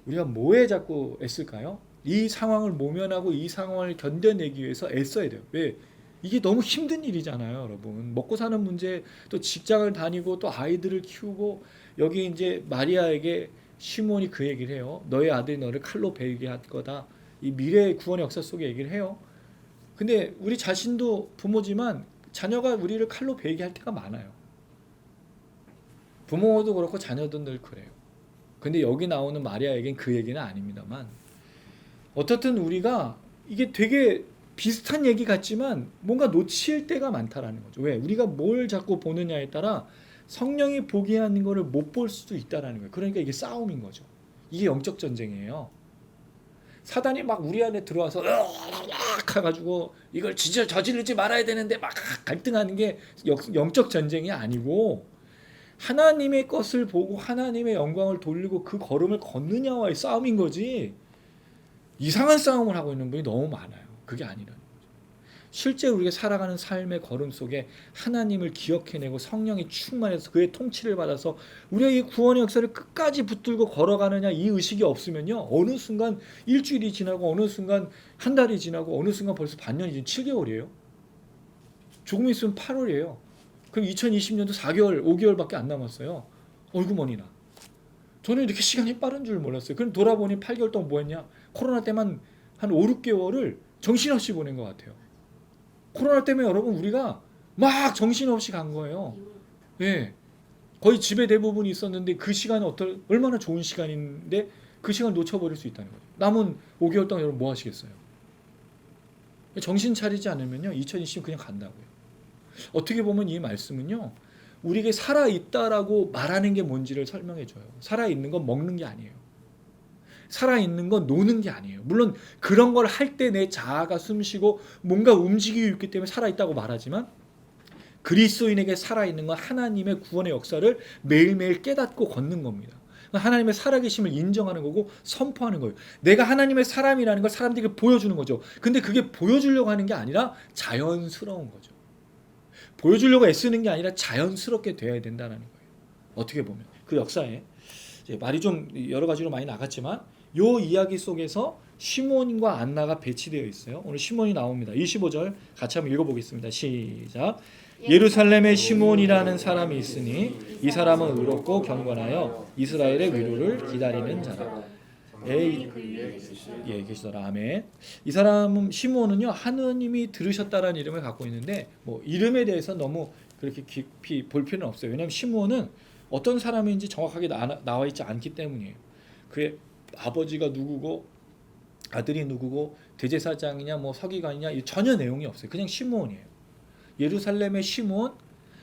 우리가 뭐에 자꾸 애쓸까요? 이 상황을 모면하고 이 상황을 견뎌내기 위해서 애써야 돼요. 왜? 이게 너무 힘든 일이잖아요, 여러분. 먹고 사는 문제, 또 직장을 다니고 또 아이들을 키우고, 여기 이제 마리아에게 시몬이 그 얘기를 해요. 너의 아들이 너를 칼로 베이게 할 거다. 이 미래의 구원의 역사 속에 얘기를 해요. 근데 우리 자신도 부모지만 자녀가 우리를 칼로 베이게 할 때가 많아요. 부모도 그렇고 자녀도 늘 그래요. 근데 여기 나오는 마리아에겐 그 얘기는 아닙니다만, 어떻든 우리가 이게 되게 비슷한 얘기 같지만 뭔가 놓칠 때가 많다라는 거죠. 왜? 우리가 뭘 자꾸 보느냐에 따라 성령이 보게 하는 거를 못 볼 수도 있다라는 거예요. 그러니까 이게 싸움인 거죠. 이게 영적 전쟁이에요. 사단이 막 우리 안에 들어와서 으악 해가지고 이걸 진짜 저지르지 말아야 되는데 막 갈등하는 게 영적 전쟁이 아니고, 하나님의 것을 보고 하나님의 영광을 돌리고 그 걸음을 걷느냐와의 싸움인 거지, 이상한 싸움을 하고 있는 분이 너무 많아요. 그게 아니라는 거죠. 실제 우리가 살아가는 삶의 걸음 속에 하나님을 기억해내고 성령이 충만해서 그의 통치를 받아서 우리가 이 구원의 역사를 끝까지 붙들고 걸어가느냐, 이 의식이 없으면요, 어느 순간 일주일이 지나고 어느 순간 한 달이 지나고 어느 순간 벌써 반년이 지금 7개월이에요. 조금 있으면 8월이에요. 그럼 2020년도 4개월, 5개월밖에 안 남았어요. 어이구 머니나. 저는 이렇게 시간이 빠른 줄 몰랐어요. 그럼 돌아보니 8개월 동안 뭐 했냐? 코로나 때만 한 5, 6개월을 정신없이 보낸 것 같아요. 코로나 때문에 여러분 우리가 막 정신없이 간 거예요. 예. 거의 집에 대부분 있었는데 그 시간은 얼마나 좋은 시간인데 그 시간을 놓쳐버릴 수 있다는 거예요. 남은 5개월 동안 여러분 뭐 하시겠어요? 정신 차리지 않으면요, 2020 그냥 간다고요. 어떻게 보면 이 말씀은요, 우리에게 살아있다라고 말하는 게 뭔지를 설명해 줘요. 살아있는 건 먹는 게 아니에요. 살아있는 건 노는 게 아니에요. 물론 그런 걸 할 때 내 자아가 숨쉬고 뭔가 움직이고 있기 때문에 살아있다고 말하지만, 그리스도인에게 살아있는 건 하나님의 구원의 역사를 매일매일 깨닫고 걷는 겁니다. 하나님의 살아계심을 인정하는 거고 선포하는 거예요. 내가 하나님의 사람이라는 걸 사람들에게 보여주는 거죠. 근데 그게 보여주려고 하는 게 아니라 자연스러운 거죠. 보여주려고 애쓰는 게 아니라 자연스럽게 되어야 된다는 거예요. 어떻게 보면 그 역사에 이제 말이 좀 여러 가지로 많이 나갔지만 요 이야기 속에서 시몬과 안나가 배치되어 있어요. 오늘 시몬이 나옵니다. 25절 같이 한번 읽어보겠습니다. 시작. 예루살렘에 시몬이라는 사람이 있으니 이 사람은 의롭고 경건하여 이스라엘의 위로를 기다리는 자라. 예, 계시더라. 아멘. 이 사람은 시몬은요, 하느님이 들으셨다라는 이름을 갖고 있는데 뭐 이름에 대해서 너무 그렇게 깊이 볼 필요는 없어요. 왜냐하면 시몬은 어떤 사람인지 정확하게 나와 있지 않기 때문이에요. 그의 아버지가 누구고 아들이 누구고 대제사장이냐 뭐 서기관이냐 전혀 내용이 없어요. 그냥 시몬이에요. 예루살렘의 시몬,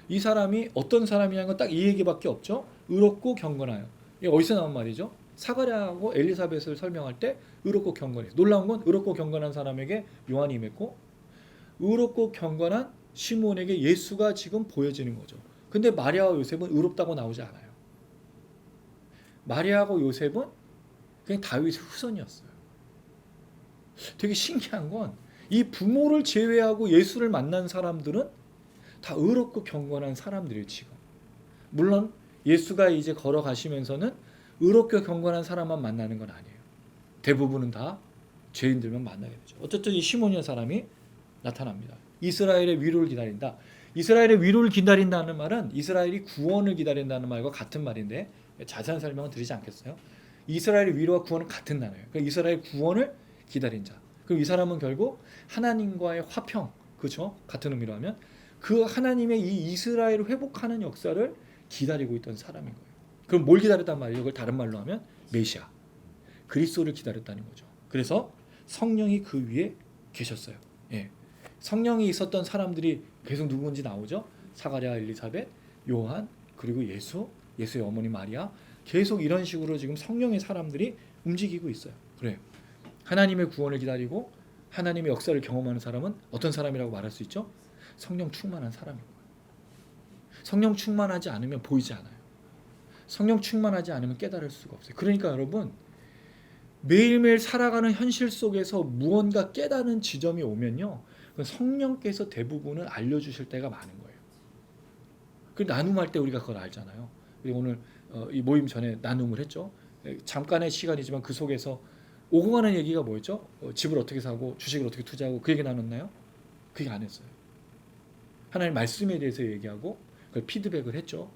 이 사람이 어떤 사람이냐는 건 딱 이 얘기밖에 없죠. 의롭고 경건하여. 이게 어디서 나온 말이죠? 사가랴하고 엘리사벳을 설명할 때 의롭고 경건해요. 놀라운 건 의롭고 경건한 사람에게 요한이 임했고 의롭고 경건한 시몬에게 예수가 지금 보여지는 거죠. 근데 마리아와 요셉은 의롭다고 나오지 않아요. 마리아하고 요셉은 그냥 다윗의 후손이었어요. 되게 신기한 건 이 부모를 제외하고 예수를 만난 사람들은 다 의롭고 경건한 사람들이에요. 지금 물론 예수가 이제 걸어가시면서는 의롭고 경건한 사람만 만나는 건 아니에요. 대부분은 다 죄인들만 만나게 되죠. 어쨌든 이 시몬이라는 사람이 나타납니다. 이스라엘의 위로를 기다린다. 이스라엘의 위로를 기다린다는 말은 이스라엘이 구원을 기다린다는 말과 같은 말인데 자세한 설명은 드리지 않겠어요. 이스라엘의 위로와 구원은 같은 단어예요. 그러니까 이스라엘 구원을 기다린 자. 그럼 이 사람은 결국 하나님과의 화평, 그렇죠? 같은 의미로 하면 그 하나님의 이 이스라엘을 회복하는 역사를 기다리고 있던 사람인 거예요. 그럼 뭘 기다렸단 말이에요? 이걸 다른 말로 하면 메시아, 그리스도를 기다렸다는 거죠. 그래서 성령이 그 위에 계셨어요. 예. 성령이 있었던 사람들이 계속 누군지 나오죠. 사가랴, 엘리사벳, 요한, 그리고 예수의 어머니 마리아, 계속 이런 식으로 지금 성령의 사람들이 움직이고 있어요. 그래요. 하나님의 구원을 기다리고 하나님의 역사를 경험하는 사람은 어떤 사람이라고 말할 수 있죠? 성령 충만한 사람인 거예요. 성령 충만하지 않으면 보이지 않아요. 성령 충만하지 않으면 깨달을 수가 없어요. 그러니까 여러분, 매일매일 살아가는 현실 속에서 무언가 깨닫는 지점이 오면요, 성령께서 대부분은 알려주실 때가 많은 거예요. 그 나눔할 때 우리가 그걸 알잖아요. 그리고 오늘 이 모임 전에 나눔을 했죠. 잠깐의 시간이지만 그 속에서 오고 가는 얘기가 뭐였죠? 집을 어떻게 사고 주식을 어떻게 투자하고 그 얘기 나눴나요? 그 얘기 안 했어요. 하나님 말씀에 대해서 얘기하고 그걸 피드백을 했죠.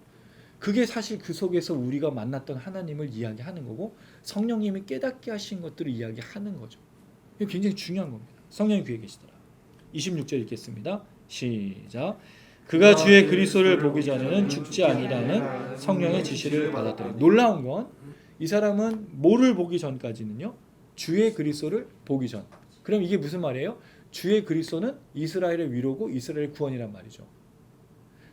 그게 사실 그 속에서 우리가 만났던 하나님을 이야기하는 거고 성령님이 깨닫게 하신 것들을 이야기하는 거죠. 이게 굉장히 중요한 겁니다. 성령이 귀에 계시더라. 26절 읽겠습니다. 시작. 그가 주의 그리스도를 보기 전에는 죽지 아니라는 성령의 지시를 받았더니. 놀라운 건 이 사람은 뭐를 보기 전까지는요, 주의 그리스도를 보기 전. 그럼 이게 무슨 말이에요? 주의 그리스도는 이스라엘의 위로고 이스라엘의 구원이란 말이죠.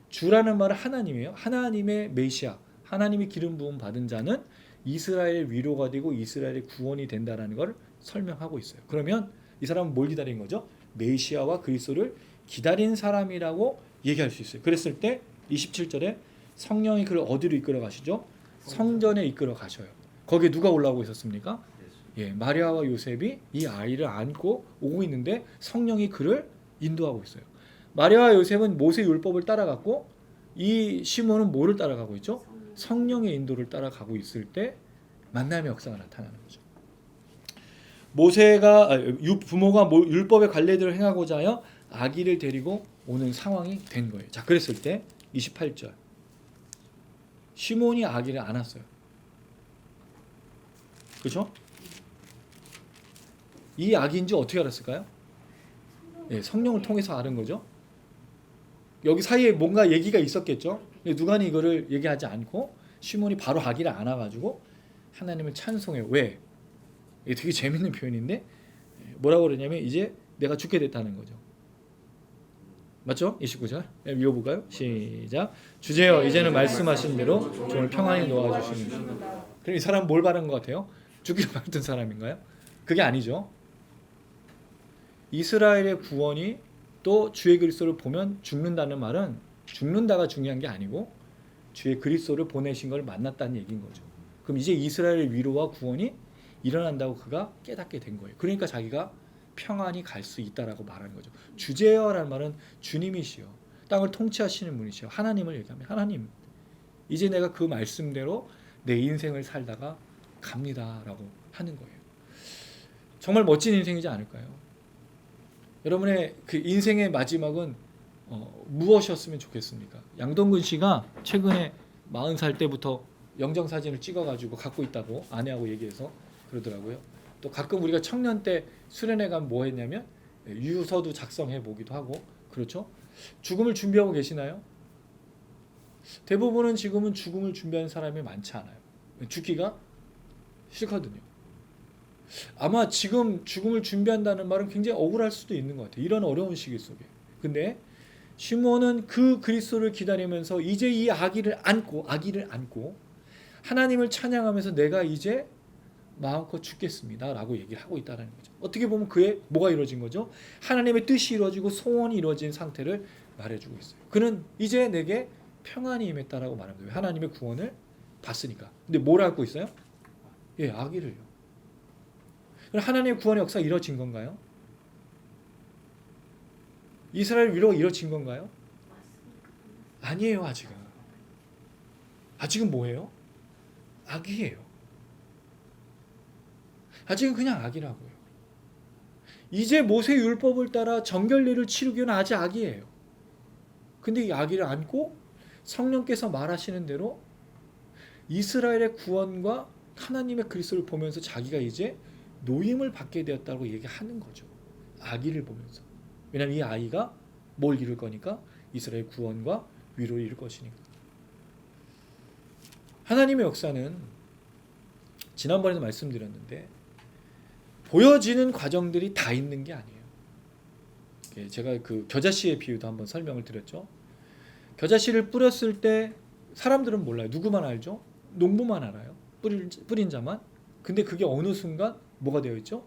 주라는 말은 하나님이에요. 하나님의 메시아, 하나님이 기름 부음 받은 자는 이스라엘의 위로가 되고 이스라엘의 구원이 된다라는 걸 설명하고 있어요. 그러면 이 사람은 뭘 기다린 거죠? 메시아와 그리스도를 기다린 사람이라고 얘기할 수 있어요. 그랬을 때 27절에 성령이 그를 어디로 이끌어 가시죠? 성전에 이끌어 가셔요. 거기에 누가 올라오고 있었습니까? 예, 마리아와 요셉이 이 아이를 안고 오고 있는데 성령이 그를 인도하고 있어요. 마리아와 요셉은 모세 율법을 따라갔고 이 시몬은 뭐를 따라가고 있죠? 성령의 인도를 따라가고 있을 때 만남의 역사가 나타나는 거죠. 부모가 율법의 관례들을 행하고자 하여 아기를 데리고 오는 상황이 된 거예요. 자, 그랬을 때 28절 시몬이 아기를 안았어요. 그렇죠? 이 아기인지 어떻게 알았을까요? 예, 성령을 통해서 아는 거죠. 여기 사이에 뭔가 얘기가 있었겠죠. 누가는 이거를 얘기하지 않고 시몬이 바로 아기를 안아가지고 하나님을 찬송해요. 왜? 이게 되게 재밌는 표현인데 뭐라고 그러냐면 이제 내가 죽게 됐다는 거죠. 맞죠? 29절 읽어볼까요? 시작. 주제여 이제는 말씀하신 대로 종을 평안히 놓아주시는. 그럼 이 사람 뭘 바란 것 같아요? 죽기를 바랐던 사람인가요? 그게 아니죠. 이스라엘의 구원이 또 주의 그리스도를 보면 죽는다는 말은 죽는다가 중요한 게 아니고 주의 그리스도를 보내신 걸 만났다는 얘기인 거죠. 그럼 이제 이스라엘의 위로와 구원이 일어난다고 그가 깨닫게 된 거예요. 그러니까 자기가 평안히 갈 수 있다라고 말하는 거죠. 주제여라는 말은 주님이시여, 땅을 통치하시는 분이시여, 하나님을 얘기하면 하나님, 이제 내가 그 말씀대로 내 인생을 살다가 갑니다라고 하는 거예요. 정말 멋진 인생이지 않을까요? 여러분의 그 인생의 마지막은 무엇이었으면 좋겠습니까? 양동근 씨가 최근에 40살 때부터 영정사진을 찍어가지고 갖고 있다고 아내하고 얘기해서 그러더라고요. 또 가끔 우리가 청년 때 수련회 가면 뭐 했냐면 유서도 작성해 보기도 하고 그렇죠? 죽음을 준비하고 계시나요? 대부분은 지금은 죽음을 준비하는 사람이 많지 않아요. 죽기가 싫거든요. 아마 지금 죽음을 준비한다는 말은 굉장히 억울할 수도 있는 것 같아요. 이런 어려운 시기 속에. 근데 시몬은 그 그리스도를 기다리면서 이제 이 아기를 안고 하나님을 찬양하면서 내가 이제 마음껏 죽겠습니다 라고 얘기를 하고 있다는 거죠. 어떻게 보면 그의 뭐가 이루어진 거죠? 하나님의 뜻이 이루어지고 소원이 이루어진 상태를 말해주고 있어요. 그는 이제 내게 평안이 임했다라고 말합니다. 하나님의 구원을 봤으니까. 근데 뭘 알고 있어요? 예, 아기를요. 그럼 하나님의 구원의 역사가 이루어진 건가요? 이스라엘 위로가 이루어진 건가요? 아니에요. 아직은 뭐예요? 아기예요. 아직은 그냥 아기라고요. 이제 모세 율법을 따라 정결례를 치르기는 아직 아기예요. 근데 이 아기를 안고 성령께서 말하시는 대로 이스라엘의 구원과 하나님의 그리스도를 보면서 자기가 이제 노임을 받게 되었다고 얘기하는 거죠. 아기를 보면서. 왜냐하면 이 아이가 뭘 이룰 거니까? 이스라엘 구원과 위로를 이룰 것이니까. 하나님의 역사는 지난번에도 말씀드렸는데 보여지는 과정들이 다 있는 게 아니에요. 제가 그 겨자씨의 비유도 한번 설명을 드렸죠. 겨자씨를 뿌렸을 때 사람들은 몰라요. 누구만 알죠? 농부만 알아요. 뿌린 자만. 근데 그게 어느 순간 뭐가 되어 있죠?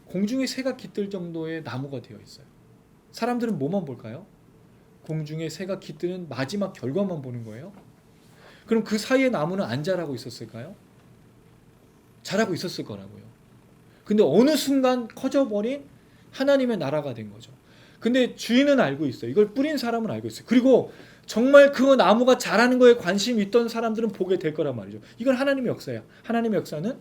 공중에 새가 깃들 정도의 나무가 되어 있어요. 사람들은 뭐만 볼까요? 공중에 새가 깃드는 마지막 결과만 보는 거예요. 그럼 그 사이에 나무는 안 자라고 있었을까요? 자라고 있었을 거라고요. 근데 어느 순간 커져버린 하나님의 나라가 된 거죠. 근데 주인은 알고 있어요. 이걸 뿌린 사람은 알고 있어요. 그리고 정말 그 나무가 자라는 거에 관심이 있던 사람들은 보게 될 거란 말이죠. 이건 하나님의 역사야. 하나님의 역사는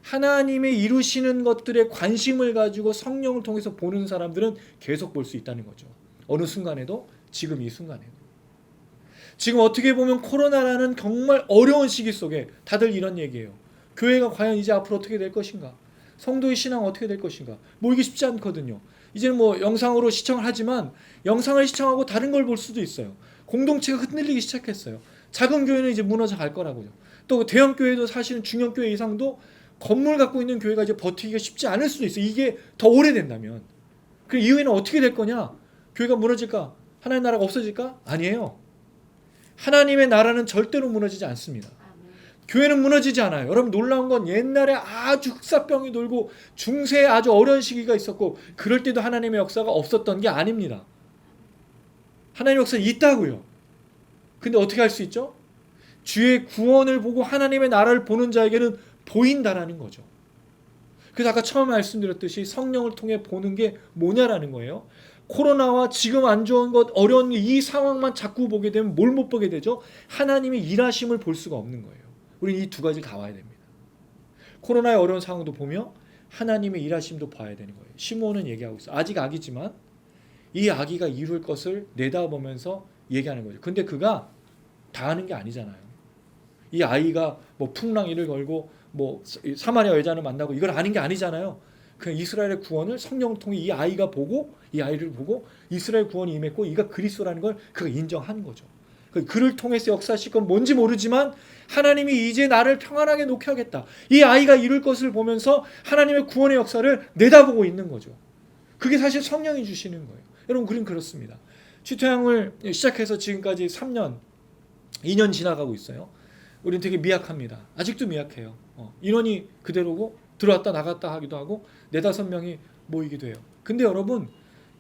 하나님의 이루시는 것들에 관심을 가지고 성령을 통해서 보는 사람들은 계속 볼 수 있다는 거죠. 어느 순간에도, 지금 이 순간에도. 지금 어떻게 보면 코로나라는 정말 어려운 시기 속에 다들 이런 얘기예요. 교회가 과연 이제 앞으로 어떻게 될 것인가? 성도의 신앙은 어떻게 될 것인가? 모이기 쉽지 않거든요. 이제는 뭐 영상으로 시청을 하지만 영상을 시청하고 다른 걸 볼 수도 있어요. 공동체가 흔들리기 시작했어요. 작은 교회는 이제 무너져 갈 거라고요. 또 대형 교회도 사실은 중형 교회 이상도 건물 갖고 있는 교회가 이제 버티기가 쉽지 않을 수도 있어요. 이게 더 오래된다면. 그 이후에는 어떻게 될 거냐? 교회가 무너질까? 하나님의 나라가 없어질까? 아니에요. 하나님의 나라는 절대로 무너지지 않습니다. 교회는 무너지지 않아요. 여러분 놀라운 건 옛날에 아주 흑사병이 돌고 중세에 아주 어려운 시기가 있었고 그럴 때도 하나님의 역사가 없었던 게 아닙니다. 하나님의 역사는 있다고요. 근데 어떻게 할 수 있죠? 주의 구원을 보고 하나님의 나라를 보는 자에게는 보인다라는 거죠. 그래서 아까 처음에 말씀드렸듯이 성령을 통해 보는 게 뭐냐라는 거예요. 코로나와 지금 안 좋은 것, 어려운 이 상황만 자꾸 보게 되면 뭘 못 보게 되죠? 하나님의 일하심을 볼 수가 없는 거예요. 우리는 이 두 가지를 다 봐야 됩니다. 코로나의 어려운 상황도 보며 하나님의 일하심도 봐야 되는 거예요. 시므온은 얘기하고 있어요. 아직 아기지만 이 아기가 이룰 것을 내다보면서 얘기하는 거죠. 근데 그가 다 하는 게 아니잖아요. 이 아이가 뭐 풍랑이를 걸고 뭐 사마리아 여자를 만나고 이걸 아는 게 아니잖아요. 그냥 이스라엘의 구원을 성령을 통해 이 아이가 보고 이 아이를 보고 이스라엘 구원이 임했고 이가 그리스도라는 걸 그가 인정하는 거죠. 그를 통해서 역사하실 건 뭔지 모르지만 하나님이 이제 나를 평안하게 놓게 하겠다. 이 아이가 이룰 것을 보면서 하나님의 구원의 역사를 내다보고 있는 거죠. 그게 사실 성령이 주시는 거예요. 여러분 그림 그렇습니다. 취토양을 시작해서 지금까지 3년, 2년 지나가고 있어요. 우리는 되게 미약합니다. 아직도 미약해요. 인원이 그대로고 들어왔다 나갔다 하기도 하고 4-5명이 모이기도 해요. 근데 여러분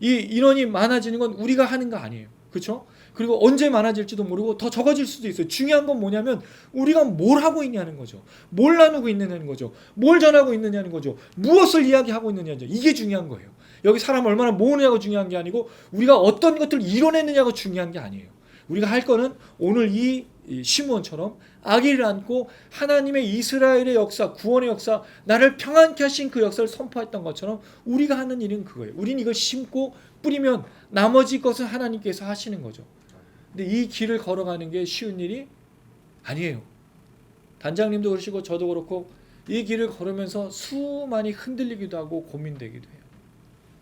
이 인원이 많아지는 건 우리가 하는 거 아니에요. 그렇죠? 그리고 언제 많아질지도 모르고 더 적어질 수도 있어요. 중요한 건 뭐냐면 우리가 뭘 하고 있냐는 거죠. 뭘 나누고 있느냐는 거죠. 뭘 전하고 있느냐는 거죠. 무엇을 이야기하고 있느냐는 거죠. 이게 중요한 거예요. 여기 사람 얼마나 모으느냐가 중요한 게 아니고 우리가 어떤 것들을 이뤄내느냐가 중요한 게 아니에요. 우리가 할 거는 오늘 이 시므온처럼 아기를 안고 하나님의 이스라엘의 역사, 구원의 역사, 나를 평안케 하신 그 역사를 선포했던 것처럼 우리가 하는 일은 그거예요. 우리는 이걸 심고 뿌리면 나머지 것은 하나님께서 하시는 거죠. 근데 이 길을 걸어가는 게 쉬운 일이 아니에요. 단장님도 그러시고 저도 그렇고 이 길을 걸으면서 수많이 흔들리기도 하고 고민되기도 해요.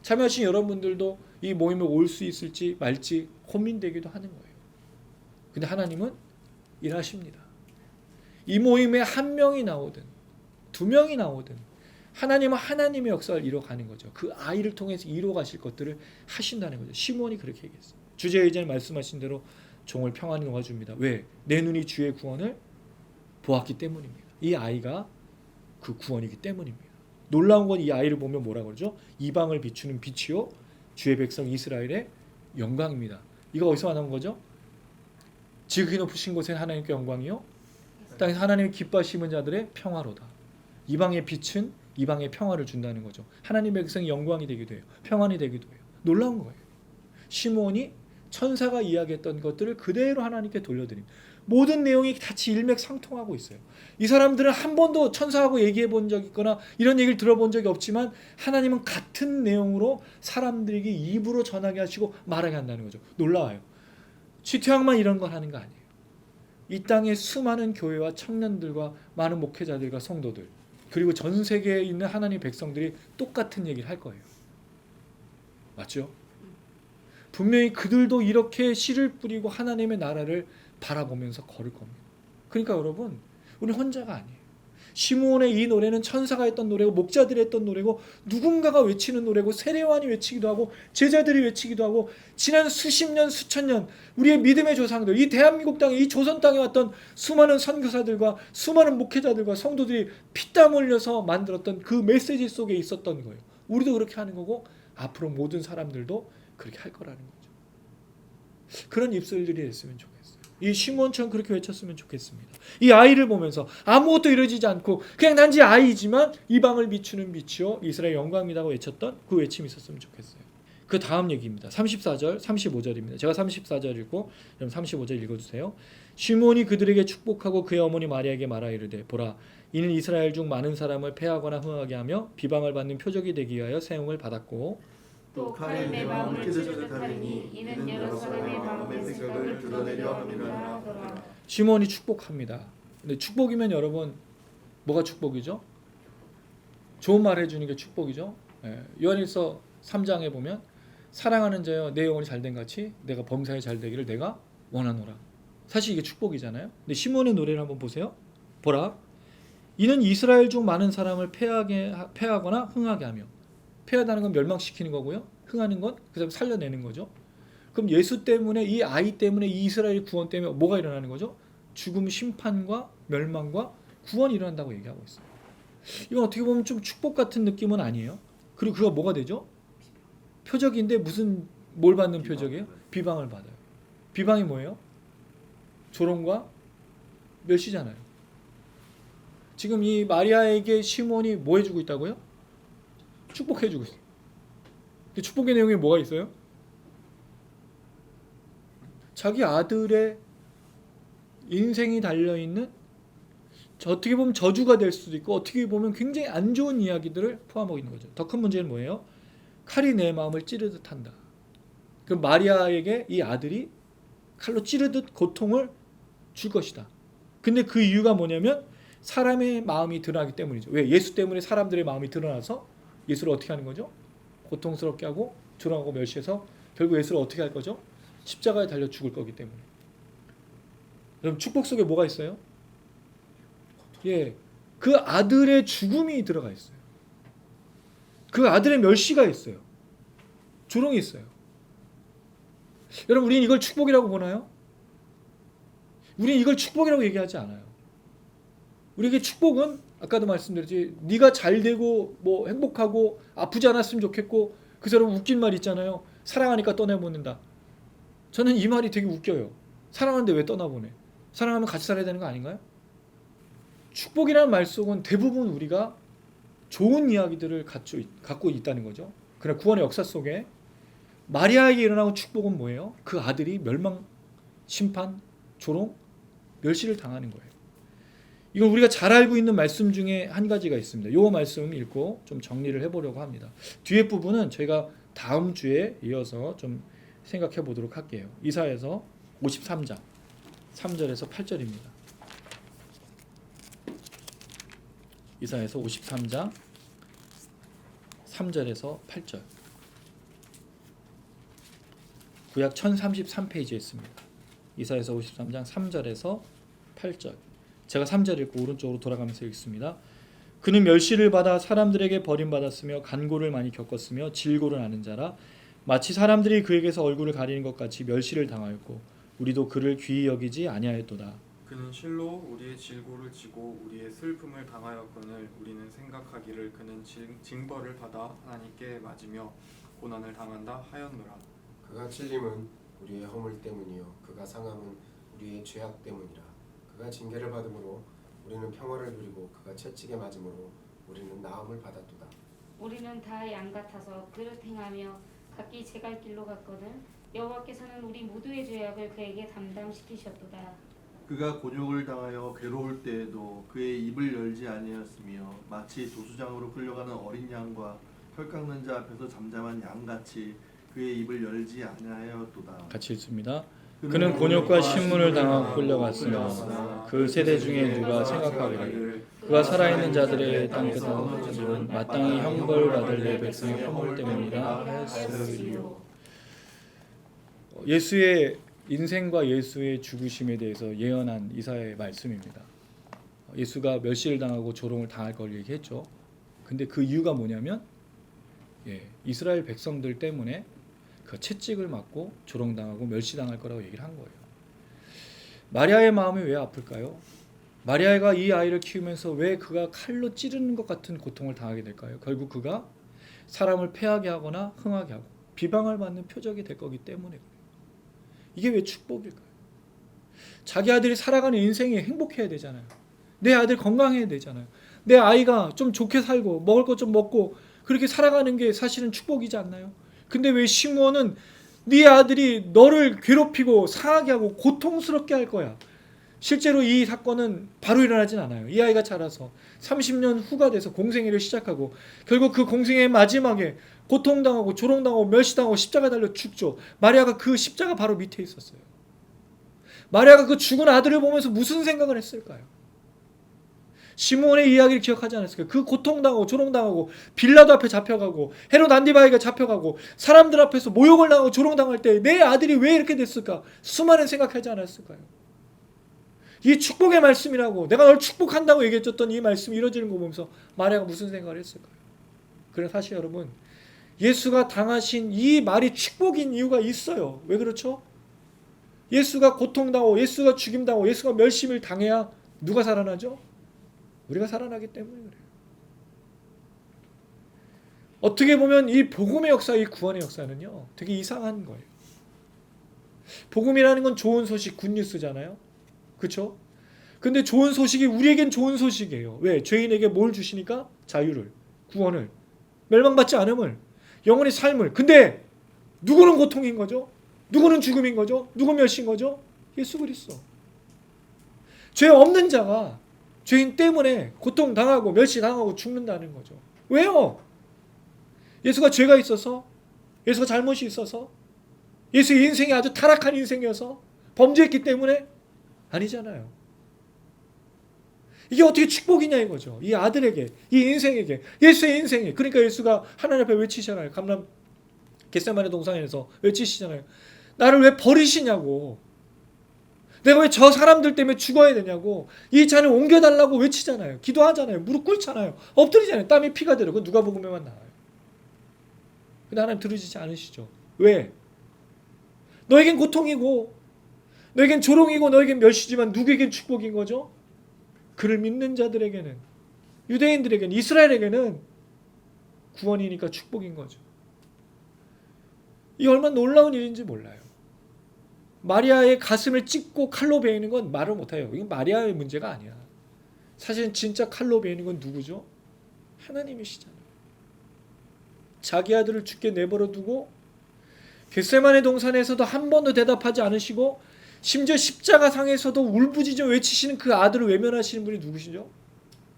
참여하신 여러분들도 이 모임에 올 수 있을지 말지 고민되기도 하는 거예요. 근데 하나님은 일하십니다. 이 모임에 1명이 나오든 2명이 나오든 하나님은 하나님의 역사를 이뤄가는 거죠. 그 아이를 통해서 이뤄가실 것들을 하신다는 거죠. 시므온이 그렇게 얘기했어요. 주제의자는 말씀하신 대로 종을 평안히 놓아줍니다. 왜? 내 눈이 주의 구원을 보았기 때문입니다. 이 아이가 그 구원이기 때문입니다. 놀라운 건 이 아이를 보면 뭐라고 그러죠? 이방을 비추는 빛이요 주의 백성 이스라엘의 영광입니다. 이거 어디서 나온 거죠? 지극히 높으신 곳에 하나님께 영광이요 땅에서 하나님의 기뻐하시는 자들의 평화로다. 이방의 빛은 이방의 평화를 준다는 거죠. 하나님의 백성이 영광이 되기도 해요. 평안이 되기도 해요. 놀라운 거예요. 시므온이 천사가 이야기했던 것들을 그대로 하나님께 돌려드린 모든 내용이 같이 일맥상통하고 있어요. 이 사람들은 한 번도 천사하고 얘기해 본 적이 있거나 이런 얘기를 들어본 적이 없지만 하나님은 같은 내용으로 사람들에게 입으로 전하게 하시고 말하게 한다는 거죠. 놀라워요. 취태양만 이런 걸 하는 거 아니에요. 이 땅의 수많은 교회와 청년들과 많은 목회자들과 성도들 그리고 전 세계에 있는 하나님의 백성들이 똑같은 얘기를 할 거예요. 맞죠? 분명히 그들도 이렇게 씨를 뿌리고 하나님의 나라를 바라보면서 걸을 겁니다. 그러니까 여러분 우리는 혼자가 아니에요. 시므온의 이 노래는 천사가 했던 노래고 목자들이 했던 노래고 누군가가 외치는 노래고 세례요한이 외치기도 하고 제자들이 외치기도 하고 지난 수십 년 수천 년 우리의 믿음의 조상들, 이 대한민국 땅에, 이 조선 땅에 왔던 수많은 선교사들과 수많은 목회자들과 성도들이 피땀 흘려서 만들었던 그 메시지 속에 있었던 거예요. 우리도 그렇게 하는 거고 앞으로 모든 사람들도 그렇게 할 거라는 거죠. 그런 입술들이 됐으면 좋겠어요. 이 시므온처럼 그렇게 외쳤으면 좋겠습니다. 이 아이를 보면서 아무것도 이루어지지 않고 그냥 단지 아이지만 이방을 비추는 빛이요 이스라엘 영광이라고 외쳤던 그 외침이 있었으면 좋겠어요. 그 다음 얘기입니다. 34절, 35절입니다. 제가 34절 읽고 그럼 35절 읽어주세요. 시므온이 그들에게 축복하고 그의 어머니 마리아에게 말하 이르되 보라 이는 이스라엘 중 많은 사람을 패하거나 흥하게 하며 비방을 받는 표적이 되기 위하여 세움을 받았고 또 칼이 내 마음을 찌르듯 하리니 이는 여러 사람의 마음의 생각을 드러내려 함이라 하더라. 시므온이 축복합니다. 근데 축복이면 여러분 뭐가 축복이죠? 좋은 말 해주는 게 축복이죠. 요한일서 3장에 보면 사랑하는 자여 내 영혼이 잘된 같이 내가 범사에 잘되기를 내가 원하노라. 사실 이게 축복이잖아요. 근데 시므온의 노래를 한번 보세요. 보라 이는 이스라엘 중 많은 사람을 패하거나 흥하게 하며 패하다는 건 멸망시키는 거고요. 흥하는 건 그 사람 살려내는 거죠. 그럼 예수 때문에 이 아이 때문에 이 이스라엘 구원 때문에 뭐가 일어나는 거죠? 죽음, 심판과 멸망과 구원이 일어난다고 얘기하고 있어요. 이건 어떻게 보면 좀 축복 같은 느낌은 아니에요. 그리고 그거 뭐가 되죠? 표적인데 무슨 뭘 받는 표적이에요? 비방을 받아요. 비방이 뭐예요? 조롱과 멸시잖아요. 지금 이 마리아에게 시몬이 뭐 해주고 있다고요? 축복해주고 있어요. 근데 축복의 내용에 뭐가 있어요? 자기 아들의 인생이 달려있는 어떻게 보면 저주가 될 수도 있고 어떻게 보면 굉장히 안 좋은 이야기들을 포함하고 있는 거죠. 더 큰 문제는 뭐예요? 칼이 내 마음을 찌르듯 한다. 그럼 마리아에게 이 아들이 칼로 찌르듯 고통을 줄 것이다. 근데 그 이유가 뭐냐면 사람의 마음이 드러나기 때문이죠. 왜? 예수 때문에 사람들의 마음이 드러나서 예수를 어떻게 하는 거죠? 고통스럽게 하고 조롱하고 멸시해서 결국 예수를 어떻게 할 거죠? 십자가에 달려 죽을 거기 때문에. 그럼 축복 속에 뭐가 있어요? 예, 그 아들의 죽음이 들어가 있어요. 그 아들의 멸시가 있어요. 조롱이 있어요. 여러분, 우리는 이걸 축복이라고 보나요? 우리는 이걸 축복이라고 얘기하지 않아요. 우리에게 축복은 아까도 말씀드렸지, 네가 잘 되고 뭐 행복하고 아프지 않았으면 좋겠고, 그 사람 웃긴 말 있잖아요. 사랑하니까 떠나보낸다. 저는 이 말이 되게 웃겨요. 사랑하는데 왜 떠나보내? 사랑하면 같이 살아야 되는 거 아닌가요? 축복이라는 말 속은 대부분 우리가 좋은 이야기들을 갖고 있다는 거죠. 그러나 구원의 역사 속에 마리아에게 일어나는 축복은 뭐예요? 그 아들이 멸망, 심판, 조롱, 멸시를 당하는 거예요. 이걸 우리가 잘 알고 있는 말씀 중에 한 가지가 있습니다. 이 말씀 읽고 좀 정리를 해보려고 합니다. 뒤에 부분은 저희가 다음 주에 이어서 좀 생각해 보도록 할게요. 이사야서 53장 3절에서 8절입니다. 이사야서 53장 3절에서 8절. 구약 1033페이지에 있습니다. 이사야서 53장 3절에서 8절. 제가 3절 읽고 오른쪽으로 돌아가면서 읽습니다. 그는 멸시를 받아 사람들에게 버림받았으며 간고를 많이 겪었으며 질고를 아는 자라. 마치 사람들이 그에게서 얼굴을 가리는 것 같이 멸시를 당하였고 우리도 그를 귀히 여기지 아니하였도다. 그는 실로 우리의 질고를 지고 우리의 슬픔을 당하였거늘 우리는 생각하기를 그는 징벌을 받아 하나님께 맞으며 고난을 당한다 하였노라. 그가 찔림은 우리의 허물 때문이요 그가 상함은 우리의 죄악 때문이라. 그가 징계를 받음으로 우리는 평화를 누리고 그가 채찍에 맞음으로 우리는 나음을 받았도다. 우리는 다 양 같아서 그를 행하며 각기 제 갈 길로 갔거든 여호와께서는 우리 모두의 죄악을 그에게 담당시키셨도다. 그가 곤욕을 당하여 괴로울 때에도 그의 입을 열지 아니하였으며 마치 도수장으로 끌려가는 어린 양과 혈 깎는 자 앞에서 잠잠한 양같이 그의 입을 열지 아니하였도다. 같이 읽습니다. 그는 곤욕과 신문을 당하고 끌려갔으며 그 세대 중에 누가 생각하기를 그가 살아있는 자들의 땅끝은 마땅히 형벌받을 내 백성의 허물 때문이라 하였으리요. 예수의 인생과 예수의 죽으심에 대해서 예언한 이사야의 말씀입니다. 예수가 멸시를 당하고 조롱을 당할 걸 얘기했죠. 근데 그 이유가 뭐냐면 이스라엘 백성들 때문에 그 채찍을 맞고 조롱당하고 멸시당할 거라고 얘기를 한 거예요. 마리아의 마음이 왜 아플까요? 마리아가 이 아이를 키우면서 왜 그가 칼로 찌르는 것 같은 고통을 당하게 될까요? 결국 그가 사람을 패하게 하거나 흥하게 하고 비방을 받는 표적이 될 거기 때문에 그래요. 이게 왜 축복일까요? 자기 아들이 살아가는 인생이 행복해야 되잖아요. 내 아들 건강해야 되잖아요. 내 아이가 좀 좋게 살고 먹을 것 좀 먹고 그렇게 살아가는 게 사실은 축복이지 않나요? 근데 왜 시므온은 네 아들이 너를 괴롭히고 상하게 하고 고통스럽게 할 거야. 실제로 이 사건은 바로 일어나진 않아요. 이 아이가 자라서 30년 후가 돼서 공생애를 시작하고 결국 그 공생애의 마지막에 고통당하고 조롱당하고 멸시당하고 십자가 달려 죽죠. 마리아가 그 십자가 바로 밑에 있었어요. 마리아가 그 죽은 아들을 보면서 무슨 생각을 했을까요? 시므온의 이야기를 기억하지 않았을까요? 그 고통당하고 조롱당하고 빌라도 앞에 잡혀가고 헤롯 안디바이가 잡혀가고 사람들 앞에서 모욕을 당하고 조롱당할 때 내 아들이 왜 이렇게 됐을까? 수많은 생각하지 않았을까요? 이 축복의 말씀이라고 내가 널 축복한다고 얘기해줬던 이 말씀이 이루어지는 거 보면서 마리아가 무슨 생각을 했을까요? 그래 사실 여러분 예수가 당하신 이 말이 축복인 이유가 있어요. 왜 그렇죠? 예수가 고통당하고 예수가 죽임당하고 예수가 멸심을 당해야 누가 살아나죠? 우리가 살아나기 때문에 그래요. 어떻게 보면 이 복음의 역사, 이 구원의 역사는요 되게 이상한 거예요. 복음이라는 건 좋은 소식, 굿뉴스잖아요. 그렇죠? 근데 좋은 소식이 우리에겐 좋은 소식이에요. 왜? 죄인에게 뭘 주시니까? 자유를, 구원을, 멸망받지 않음을, 영원의 삶을. 근데 누구는 고통인 거죠? 누구는 죽음인 거죠? 누구 멸시인 거죠? 예수 그리스도. 죄 없는 자가 죄인 때문에 고통당하고 멸시당하고 죽는다는 거죠. 왜요? 예수가 죄가 있어서? 예수가 잘못이 있어서? 예수의 인생이 아주 타락한 인생이어서? 범죄했기 때문에? 아니잖아요. 이게 어떻게 축복이냐 이거죠. 이 아들에게, 이 인생에게, 예수의 인생에. 그러니까 예수가 하나님 앞에 외치잖아요. 감람 겟세마네 동산에서 외치시잖아요. 나를 왜 버리시냐고. 내가 왜 저 사람들 때문에 죽어야 되냐고. 이 잔을 옮겨달라고 외치잖아요. 기도하잖아요. 무릎 꿇잖아요. 엎드리잖아요. 땀이 피가 되려. 그건 누가복음에만 나와요. 근데 하나님 들으시지 않으시죠. 왜? 너에겐 고통이고 너에겐 조롱이고 너에겐 멸시지만 누구에겐 축복인 거죠? 그를 믿는 자들에게는, 유대인들에게는, 이스라엘에게는 구원이니까 축복인 거죠. 이 얼마나 놀라운 일인지 몰라요. 마리아의 가슴을 찢고 칼로 베이는 건 말을 못해요. 이건 마리아의 문제가 아니야. 사실은 진짜 칼로 베이는 건 누구죠? 하나님이시잖아요. 자기 아들을 죽게 내버려 두고 겟세마네 동산에서도 한 번도 대답하지 않으시고 심지어 십자가상에서도 울부짖어 외치시는 그 아들을 외면하시는 분이 누구시죠?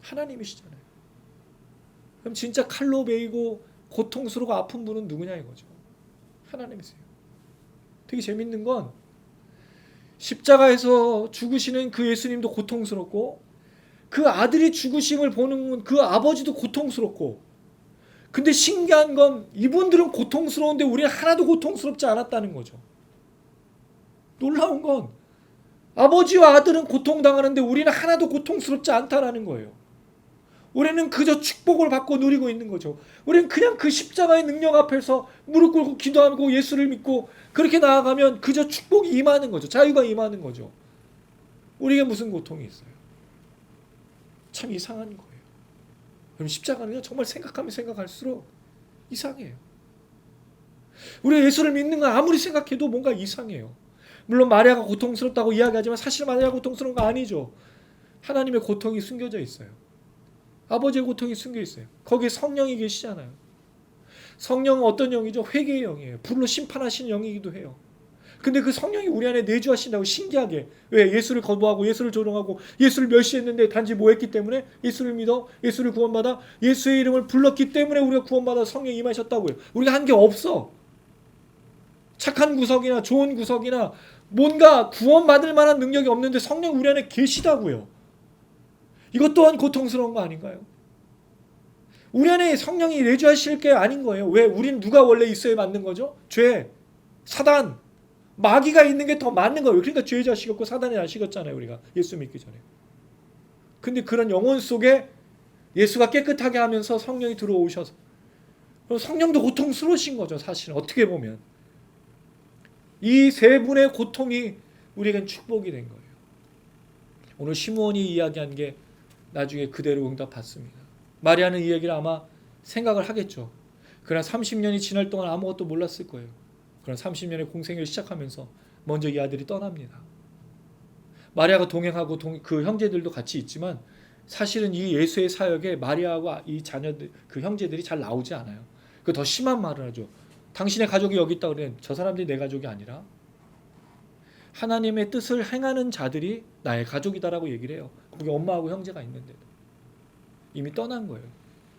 하나님이시잖아요. 그럼 진짜 칼로 베이고 고통스럽고 아픈 분은 누구냐 이거죠. 하나님이세요. 되게 재밌는 건 십자가에서 죽으시는 그 예수님도 고통스럽고 그 아들이 죽으심을 보는 그 아버지도 고통스럽고 근데 신기한 건 이분들은 고통스러운데 우리는 하나도 고통스럽지 않았다는 거죠. 놀라운 건 아버지와 아들은 고통당하는데 우리는 하나도 고통스럽지 않다라는 거예요. 우리는 그저 축복을 받고 누리고 있는 거죠. 우리는 그냥 그 십자가의 능력 앞에서 무릎 꿇고 기도하고 예수를 믿고 그렇게 나아가면 그저 축복이 임하는 거죠. 자유가 임하는 거죠. 우리에게 무슨 고통이 있어요? 참 이상한 거예요. 그럼 십자가는요 정말 생각하면 생각할수록 이상해요. 우리가 예수를 믿는 건 아무리 생각해도 뭔가 이상해요. 물론 마리아가 고통스럽다고 이야기하지만 사실 마리아가 고통스러운 거 아니죠. 하나님의 고통이 숨겨져 있어요. 아버지의 고통이 숨겨 있어요. 거기에 성령이 계시잖아요. 성령은 어떤 영이죠? 회개의 영이에요. 불로 심판하시는 영이기도 해요. 근데 그 성령이 우리 안에 내주하신다고 신기하게. 왜? 예수를 거부하고 예수를 조롱하고 예수를 멸시했는데 단지 뭐 했기 때문에? 예수를 믿어? 예수를 구원받아? 예수의 이름을 불렀기 때문에 우리가 구원받아 성령이 임하셨다고요. 우리가 한 게 없어. 착한 구석이나 좋은 구석이나 뭔가 구원받을 만한 능력이 없는데 성령 우리 안에 계시다고요. 이것 또한 고통스러운 거 아닌가요? 우리 안에 성령이 내주하실 게 아닌 거예요. 왜? 우린 누가 원래 있어야 맞는 거죠? 죄, 사단, 마귀가 있는 게 더 맞는 거예요. 그러니까 죄의 자식이었고 사단의 자식이었잖아요. 우리가 예수 믿기 전에. 근데 그런 영혼 속에 예수가 깨끗하게 하면서 성령이 들어오셔서 성령도 고통스러우신 거죠. 사실은 어떻게 보면 이 세 분의 고통이 우리에겐 축복이 된 거예요. 오늘 시므온이 이야기한 게 나중에 그대로 응답받습니다. 마리아는 이 얘기를 아마 생각을 하겠죠. 그러나 30년이 지날 동안 아무것도 몰랐을 거예요. 그러나 30년의 공생을 시작하면서 먼저 이 아들이 떠납니다. 마리아가 동행하고 그 형제들도 같이 있지만 사실은 이 예수의 사역에 마리아하고 이 자녀들, 그 형제들이 잘 나오지 않아요. 그 더 심한 말을 하죠. 당신의 가족이 여기 있다 그래. 저 사람들이 내 가족이 아니라 하나님의 뜻을 행하는 자들이 나의 가족이다라고 얘기를 해요. 거기 엄마하고 형제가 있는데도 이미 떠난 거예요.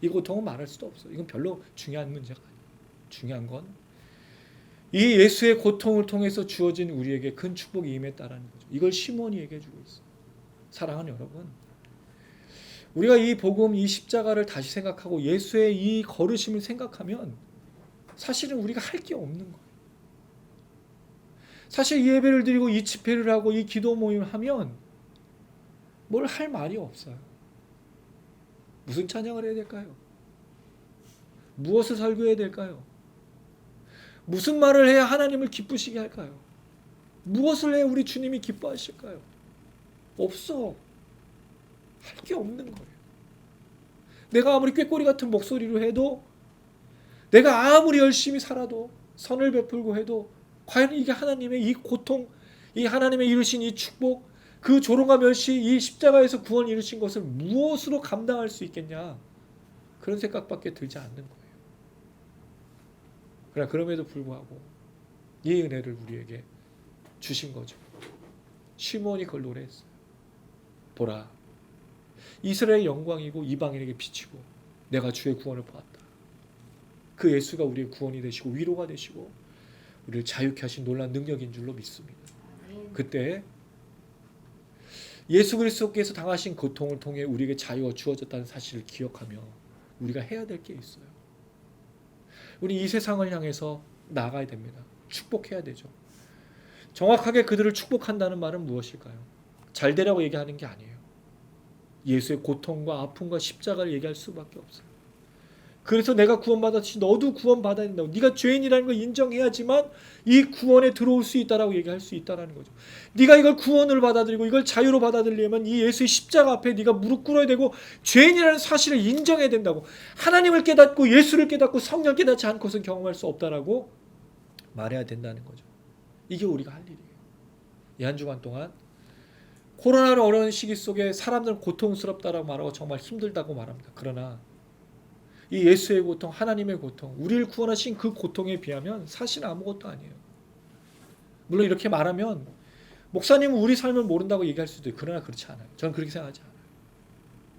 이 고통은 말할 수도 없어요. 이건 별로 중요한 문제가 아니에요. 중요한 건 이 예수의 고통을 통해서 주어진 우리에게 큰 축복이 임했다라는 거죠. 이걸 시몬이 얘기해 주고 있어요. 사랑하는 여러분, 우리가 이 복음, 이 십자가를 다시 생각하고 예수의 이 걸으심을 생각하면 사실은 우리가 할 게 없는 거예요. 사실 이 예배를 드리고 이 집회를 하고 이 기도 모임을 하면 뭘 할 말이 없어요. 무슨 찬양을 해야 될까요? 무엇을 설교해야 될까요? 무슨 말을 해야 하나님을 기쁘시게 할까요? 무엇을 해야 우리 주님이 기뻐하실까요? 없어. 할 게 없는 거예요. 내가 아무리 꾀꼬리 같은 목소리로 해도, 내가 아무리 열심히 살아도, 선을 베풀고 해도 과연 이게 하나님의 이 고통, 이 하나님의 이루신 이 축복, 그 조롱과 멸시, 이 십자가에서 구원 이루신 것을 무엇으로 감당할 수 있겠냐? 그런 생각밖에 들지 않는 거예요. 그러나 그럼에도 불구하고 이 은혜를 우리에게 주신 거죠. 시므온이 그걸 노래했어요. 보라, 이스라엘의 영광이고 이방인에게 비치고 내가 주의 구원을 보았다. 그 예수가 우리의 구원이 되시고 위로가 되시고 우리를 자유케 하신 놀라운 능력인 줄로 믿습니다. 그때 예수 그리스도께서 당하신 고통을 통해 우리에게 자유가 주어졌다는 사실을 기억하며 우리가 해야 될 게 있어요. 우리 이 세상을 향해서 나아가야 됩니다. 축복해야 되죠. 정확하게 그들을 축복한다는 말은 무엇일까요? 잘 되라고 얘기하는 게 아니에요. 예수의 고통과 아픔과 십자가를 얘기할 수밖에 없어요. 그래서 내가 구원받았듯이 너도 구원받아야 된다고. 네가 죄인이라는 걸 인정해야지만 이 구원에 들어올 수 있다라고 얘기할 수 있다는 거죠. 네가 이걸 구원을 받아들이고 이걸 자유로 받아들이려면 이 예수의 십자가 앞에 네가 무릎 꿇어야 되고 죄인이라는 사실을 인정해야 된다고. 하나님을 깨닫고 예수를 깨닫고 성령 깨닫지 않고선 경험할 수 없다라고 말해야 된다는 거죠. 이게 우리가 할 일이에요. 이 한 주간 동안 코로나로 어려운 시기 속에 사람들은 고통스럽다라고 말하고 정말 힘들다고 말합니다. 그러나 이 예수의 고통, 하나님의 고통, 우리를 구원하신 그 고통에 비하면 사실 아무것도 아니에요. 물론 이렇게 말하면 목사님은 우리 삶을 모른다고 얘기할 수도 있어요. 그러나 그렇지 않아요. 저는 그렇게 생각하지 않아요.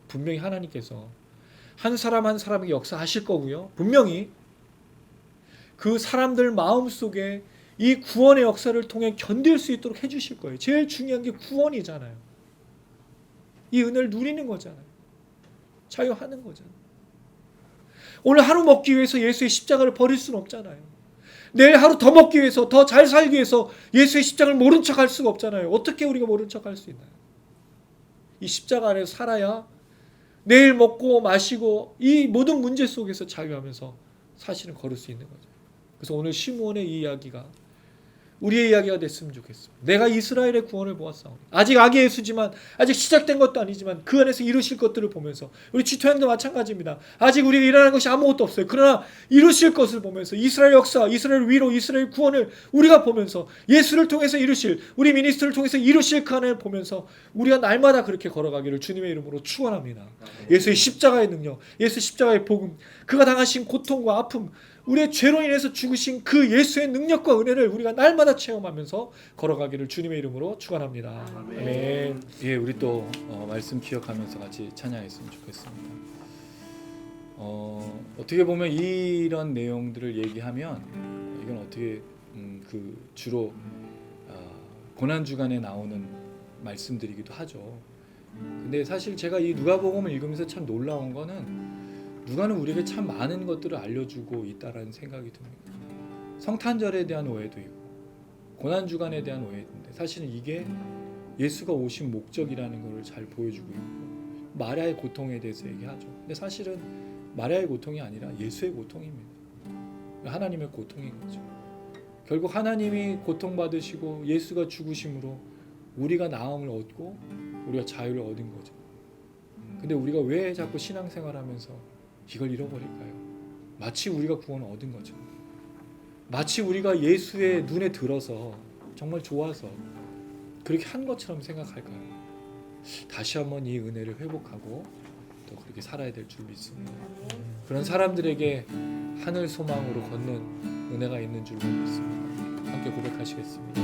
분명히 하나님께서 한 사람 한 사람에게 역사하실 거고요. 분명히 그 사람들 마음속에 이 구원의 역사를 통해 견딜 수 있도록 해주실 거예요. 제일 중요한 게 구원이잖아요. 이 은혜를 누리는 거잖아요. 자유하는 거잖아요. 오늘 하루 먹기 위해서 예수의 십자가를 버릴 수는 없잖아요. 내일 하루 더 먹기 위해서, 더 잘 살기 위해서 예수의 십자가를 모른 척 할 수가 없잖아요. 어떻게 우리가 모른 척 할 수 있나요? 이 십자가 안에서 살아야 내일 먹고 마시고 이 모든 문제 속에서 자유하면서 사실은 걸을 수 있는 거죠. 그래서 오늘 시므온의 이 이야기가 우리의 이야기가 됐으면 좋겠어요. 내가 이스라엘의 구원을 보았사오니. 아직 악의 예수지만, 아직 시작된 것도 아니지만 그 안에서 이루실 것들을 보면서, 우리 지토양도 마찬가지입니다. 아직 우리가 일어나는 것이 아무것도 없어요. 그러나 이루실 것을 보면서 이스라엘 역사, 이스라엘 위로, 이스라엘 구원을 우리가 보면서 예수를 통해서 이루실, 우리 미니스트를 통해서 이루실 그 안을 보면서 우리가 날마다 그렇게 걸어가기를 주님의 이름으로 축원합니다. 예수의 십자가의 능력, 예수 십자가의 복음, 그가 당하신 고통과 아픔, 우리의 죄로 인해서 죽으신 그 예수의 능력과 은혜를 우리가 날마다 체험하면서 걸어가기를 주님의 이름으로 축원합니다. 아멘. 예, 우리 또 말씀 기억하면서 같이 찬양했으면 좋겠습니다. 어떻게 보면 이런 내용들을 얘기하면 이건 어떻게 그 주로 고난 주간에 나오는 말씀들이기도 하죠. 근데 사실 제가 이 누가복음을 읽으면서 참 놀라운 거는 누가는 우리에게 참 많은 것들을 알려주고 있다라는 생각이 듭니다. 성탄절에 대한 오해도 있고 고난 주간에 대한 오해도 있는데 사실은 이게 예수가 오신 목적이라는 것을 잘 보여주고 있고 마리아의 고통에 대해서 얘기하죠. 근데 사실은 마리아의 고통이 아니라 예수의 고통입니다. 하나님의 고통인 거죠. 결국 하나님이 고통받으시고 예수가 죽으심으로 우리가 나음을 얻고 우리가 자유를 얻은 거죠. 근데 우리가 왜 자꾸 신앙생활하면서 이걸 잃어버릴까요? 마치 우리가 구원을 얻은 거죠. 마치 우리가 예수의 눈에 들어서 정말 좋아서 그렇게 한 것처럼 생각할까요? 다시 한번 이 은혜를 회복하고 또 그렇게 살아야 될 줄 믿습니다. 그런 사람들에게 하늘 소망으로 걷는 은혜가 있는 줄 믿습니다. 함께 고백하시겠습니다.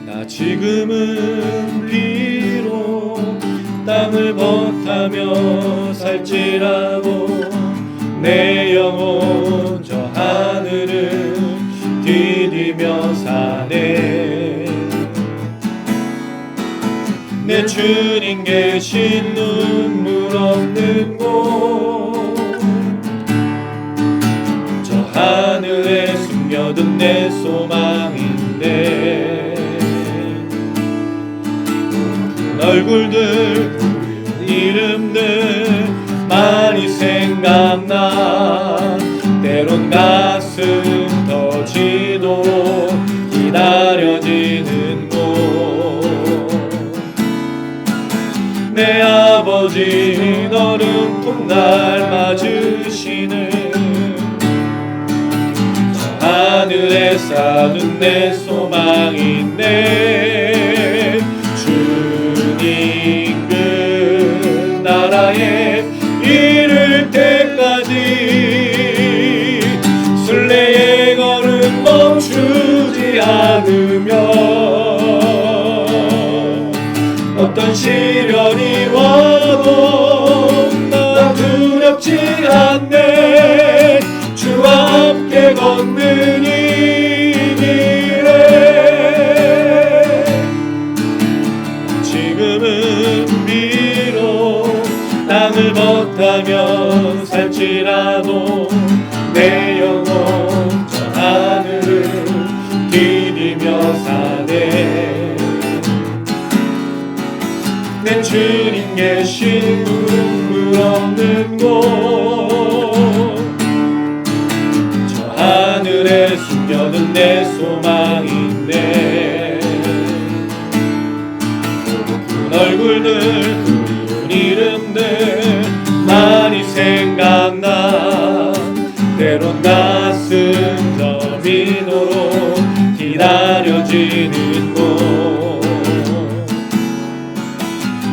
나 지금은 비록 땅을 벗하며 살지라도 내 영혼 저 하늘을 디디며 사네. 내 주님 계신 눈물 없는 곳 저 하늘에 숨겨둔 내 소망인데 얼굴들 이름들 많이 생각나. 때론 가슴 터지도록 기다려지는 곳 내 아버지 너른 날 맞으시는 하늘에 쌓은 내 소망인데 주님 그 나라에 이를 때까지 순례의 걸음 멈추지 않으며 어떤 시련이 와도 나 두렵지 않네. 주와 함께 걷는 이 길에 지금은 비록 땅을 벗하며 살지라도 내 영혼 저 하늘을 디디며 사네. 내 주님 계신 눈물 없는 곳 저 하늘에 숨겨둔 내 소망인데 그 얼굴들 그리운 이름들 많이 생각나. 때론 가슴 저리도록 기다려지는 곳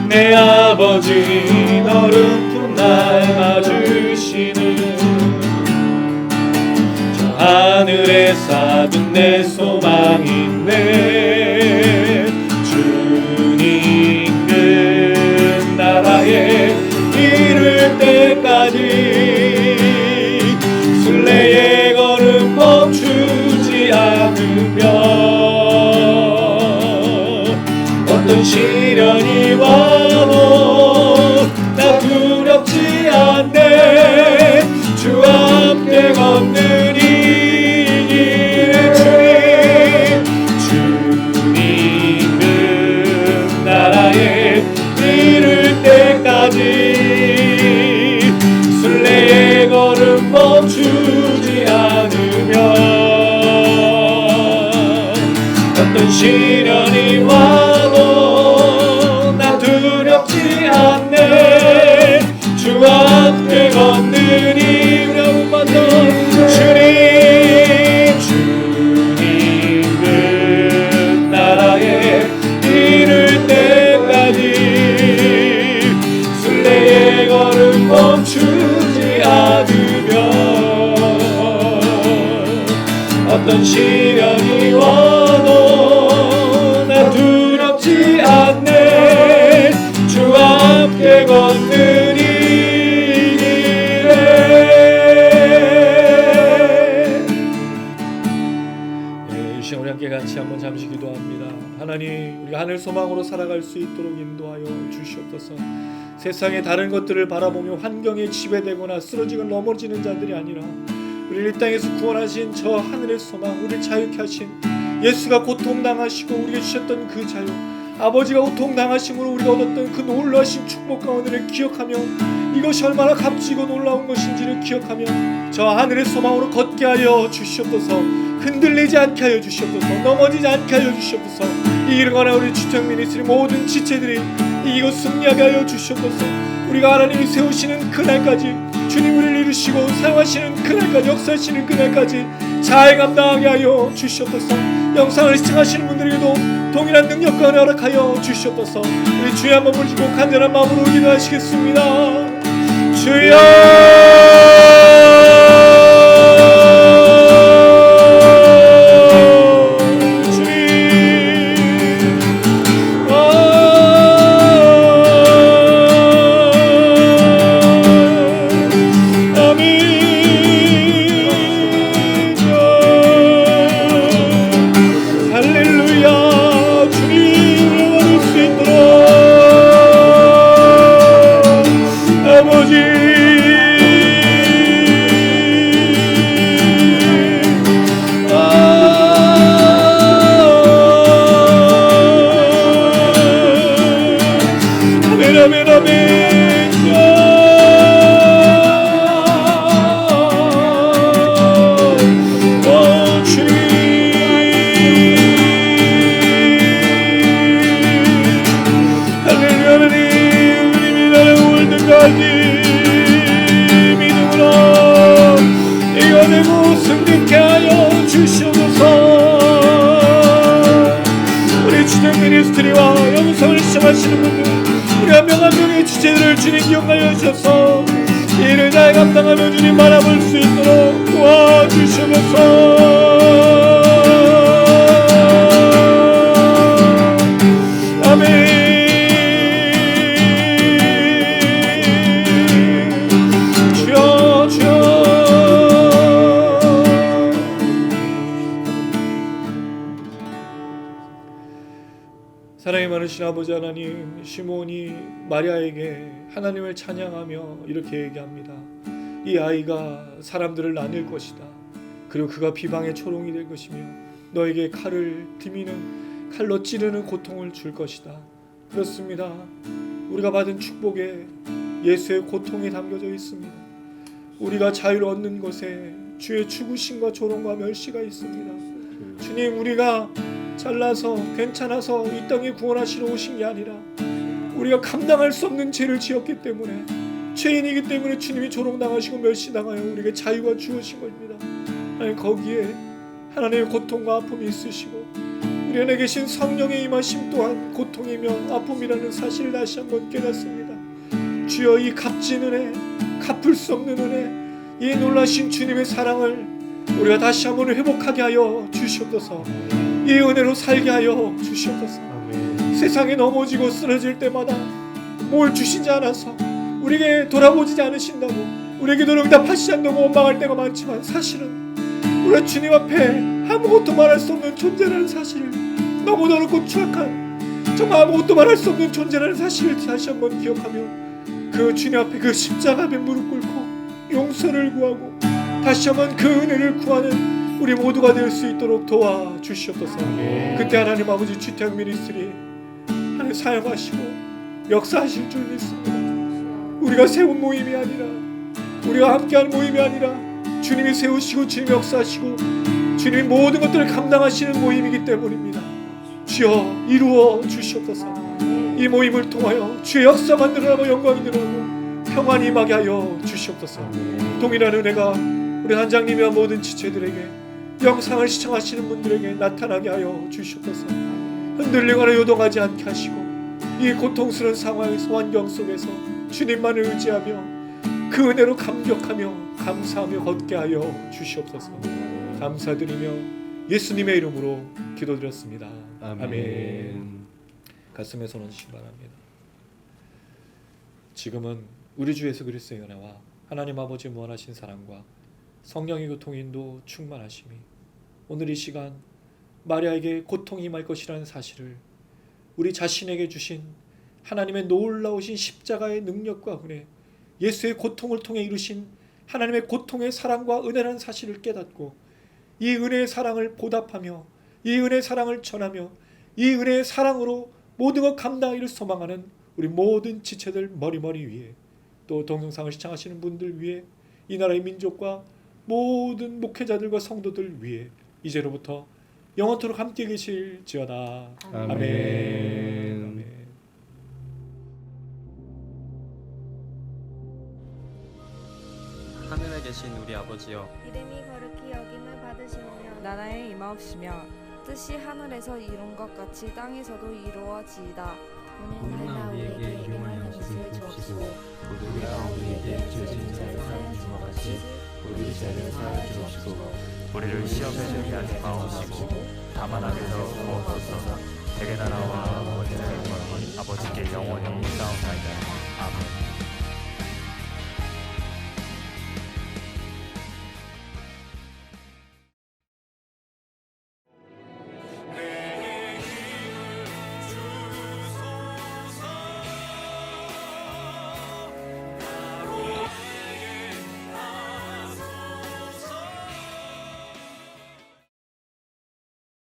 내 아버지 너른 날 맞으시는 저 하늘에 쌓은 내 소망인데 주님 그 나라에 이를 때까지 순례의 걸음 멈추지 않으며 어떤 시련이 와도 나 두렵지 않네. 주와 함께 걷는 이 길에 주님 그 나라에 이를 때까지 순례의 걸음 멈추지 않으며 어떤 시련이 와도 나 두렵지 않네. 주와 함께 걷는 이 우리만 더 주님 그 나라에 이를 때까지 순례의 걸음 멈추지 않으며 어떤 시련이 와도 나 두렵지 않네. 주와 함께 걷는 이 길에 이 시간 우리 함께 같이 한번 잠시 기도합니다. 하나님 우리가 하늘 소망으로 살아갈 수 있도록 인도하여 주시옵소서. 세상의 다른 것들을 바라보며 환경에 지배되거나 쓰러지고 넘어지는 자들이 아니라 우리를 이 땅에서 구원하신 저 하늘의 소망, 우리를 자유케 하신 예수가 고통당하시고 우리에게 주셨던 그 자유, 아버지가 고통당하심으로 우리가 얻었던 그 놀라신 축복과 은혜를 기억하며 이것이 얼마나 값지고 놀라운 것인지를 기억하며 저 하늘의 소망으로 걷게 하여 주시옵소서. 흔들리지 않게 하여 주시옵소서. 넘어지지 않게 하여 주시옵소서. 이 일을 관한 우리 주택 미니스트리 모든 지체들이 이기고 승리하게 하여 주시옵소서. 우리가 하나님이 세우시는 그날까지, 주님 우리를 이루시고 사용하시는 그날까지, 역사하시는 그날까지 잘 감당하게 하여 주시옵소서. 영상을 시청하시는 분들에게도 동일한 능력과 은혜 허락하여 주시옵소서. 우리 주여 한번 부르시고 간절한 마음으로 기도하시겠습니다. 주여 미니스트리와 영상을 시청하시는 분들, 우리 한 명 한 명의 주제들을 주님 기억하여 주셔서 이 일을 잘 감당하며 주님 바라볼 수 있도록 도와주시옵소서. 아멘. 주여 주여. 사랑이 많으신 아버지 하나님, 시몬이 마리아에게 하나님을 찬양하며 이렇게 얘기합니다. 이 아이가 사람들을 나눌 것이다. 그리고 그가 비방의 초롱이 될 것이며 너에게 칼을 디미는, 칼로 찌르는 고통을 줄 것이다. 그렇습니다. 우리가 받은 축복에 예수의 고통이 담겨져 있습니다. 우리가 자유를 얻는 것에 주의 죽으심과 조롱과 멸시가 있습니다. 주님, 우리가 잘나서 괜찮아서 이 땅에 구원하시러 오신 게 아니라 우리가 감당할 수 없는 죄를 지었기 때문에, 죄인이기 때문에 주님이 조롱당하시고 멸시당하여 우리에게 자유가 주어진 겁니다. 아니, 거기에 하나님의 고통과 아픔이 있으시고 우리 안에 계신 성령의 임하심 또한 고통이며 아픔이라는 사실을 다시 한번 깨닫습니다. 주여, 이 값진 은혜, 갚을 수 없는 은혜, 이 놀라신 주님의 사랑을 우리가 다시 한번 회복하게 하여 주시옵소서. 이 은혜로 살게 하여 주시옵소서. 세상에 넘어지고 쓰러질 때마다 뭘 주시지 않아서 우리에게 돌아보지 않으신다고, 우리에게도 응답하시지 않는다고 원망할 때가 많지만, 사실은 우리가 주님 앞에 아무것도 말할 수 없는 존재라는 사실을, 너무도 어렵고 추악한, 정말 아무것도 말할 수 없는 존재라는 사실을 다시 한번 기억하며 그 주님 앞에 그 십자가 앞에 무릎 꿇고 용서를 구하고 다시 한번 그 은혜를 구하는 우리 모두가 될 수 있도록 도와주시옵소서. 그때 하나님 아버지 주택 미니스트리 하나님 사용하시고 역사하실 줄 믿습니다. 우리가 세운 모임이 아니라, 우리가 함께하는 모임이 아니라 주님이 세우시고 주님이 역사하시고 주님이 모든 것들을 감당하시는 모임이기 때문입니다. 주여, 이루어 주시옵소서. 이 모임을 통하여 주의 역사가 늘어나고 영광이 늘어나고 평안이 임하게 하여 주시옵소서. 동일한 은혜가 우리 단장님과 모든 지체들에게, 영상을 시청하시는 분들에게 나타나게 하여 주시옵소서. 흔들리거나 요동하지 않게 하시고 이 고통스러운 상황에서, 환경 속에서 주님만을 의지하며 그 은혜로 감격하며 감사하며 걷게 하여 주시옵소서. 감사드리며 예수님의 이름으로 기도드렸습니다. 아멘. 가슴에 손 얹으시기 바랍니다. 지금은 우리 주 예수 그리스도의 은혜와 하나님 아버지 무한하신 사랑과 성령의 교통인도 충만하심이 오늘 이 시간 마리아에게 고통이 임할 것이라는 사실을, 우리 자신에게 주신 하나님의 놀라우신 십자가의 능력과 은혜, 예수의 고통을 통해 이루신 하나님의 고통의 사랑과 은혜라는 사실을 깨닫고 이 은혜의 사랑을 보답하며 이 은혜의 사랑을 전하며 이 은혜의 사랑으로 모든 것 감당하기를 소망하는 우리 모든 지체들 머리 위에, 또 동영상을 시청하시는 분들 위에, 이 나라의 민족과 모든 목회자들과 성도들 위에 이제로부터 영원토록 함께 계실지어다. 아멘. 아멘. 하늘에 계신 우리 아버지여, 이름이 거룩히 여김을 받으시오며 나라에 임하옵시며 뜻이 하늘에서 이룬 것 같이 땅에서도 이루어지이다. 오늘날 우리에게 일용할 양식을 주옵시고 우리가 우리에게 죄 지은 자를 사하여 준 것 같이 우리 죄를 사하여 주옵시고 우리를 시험에 들게 하지 마옵시고 다만 악에서 구하옵소서. 대개 나라와 권세와 영광이 아버지께 영원히 있사옵나이다. 아멘.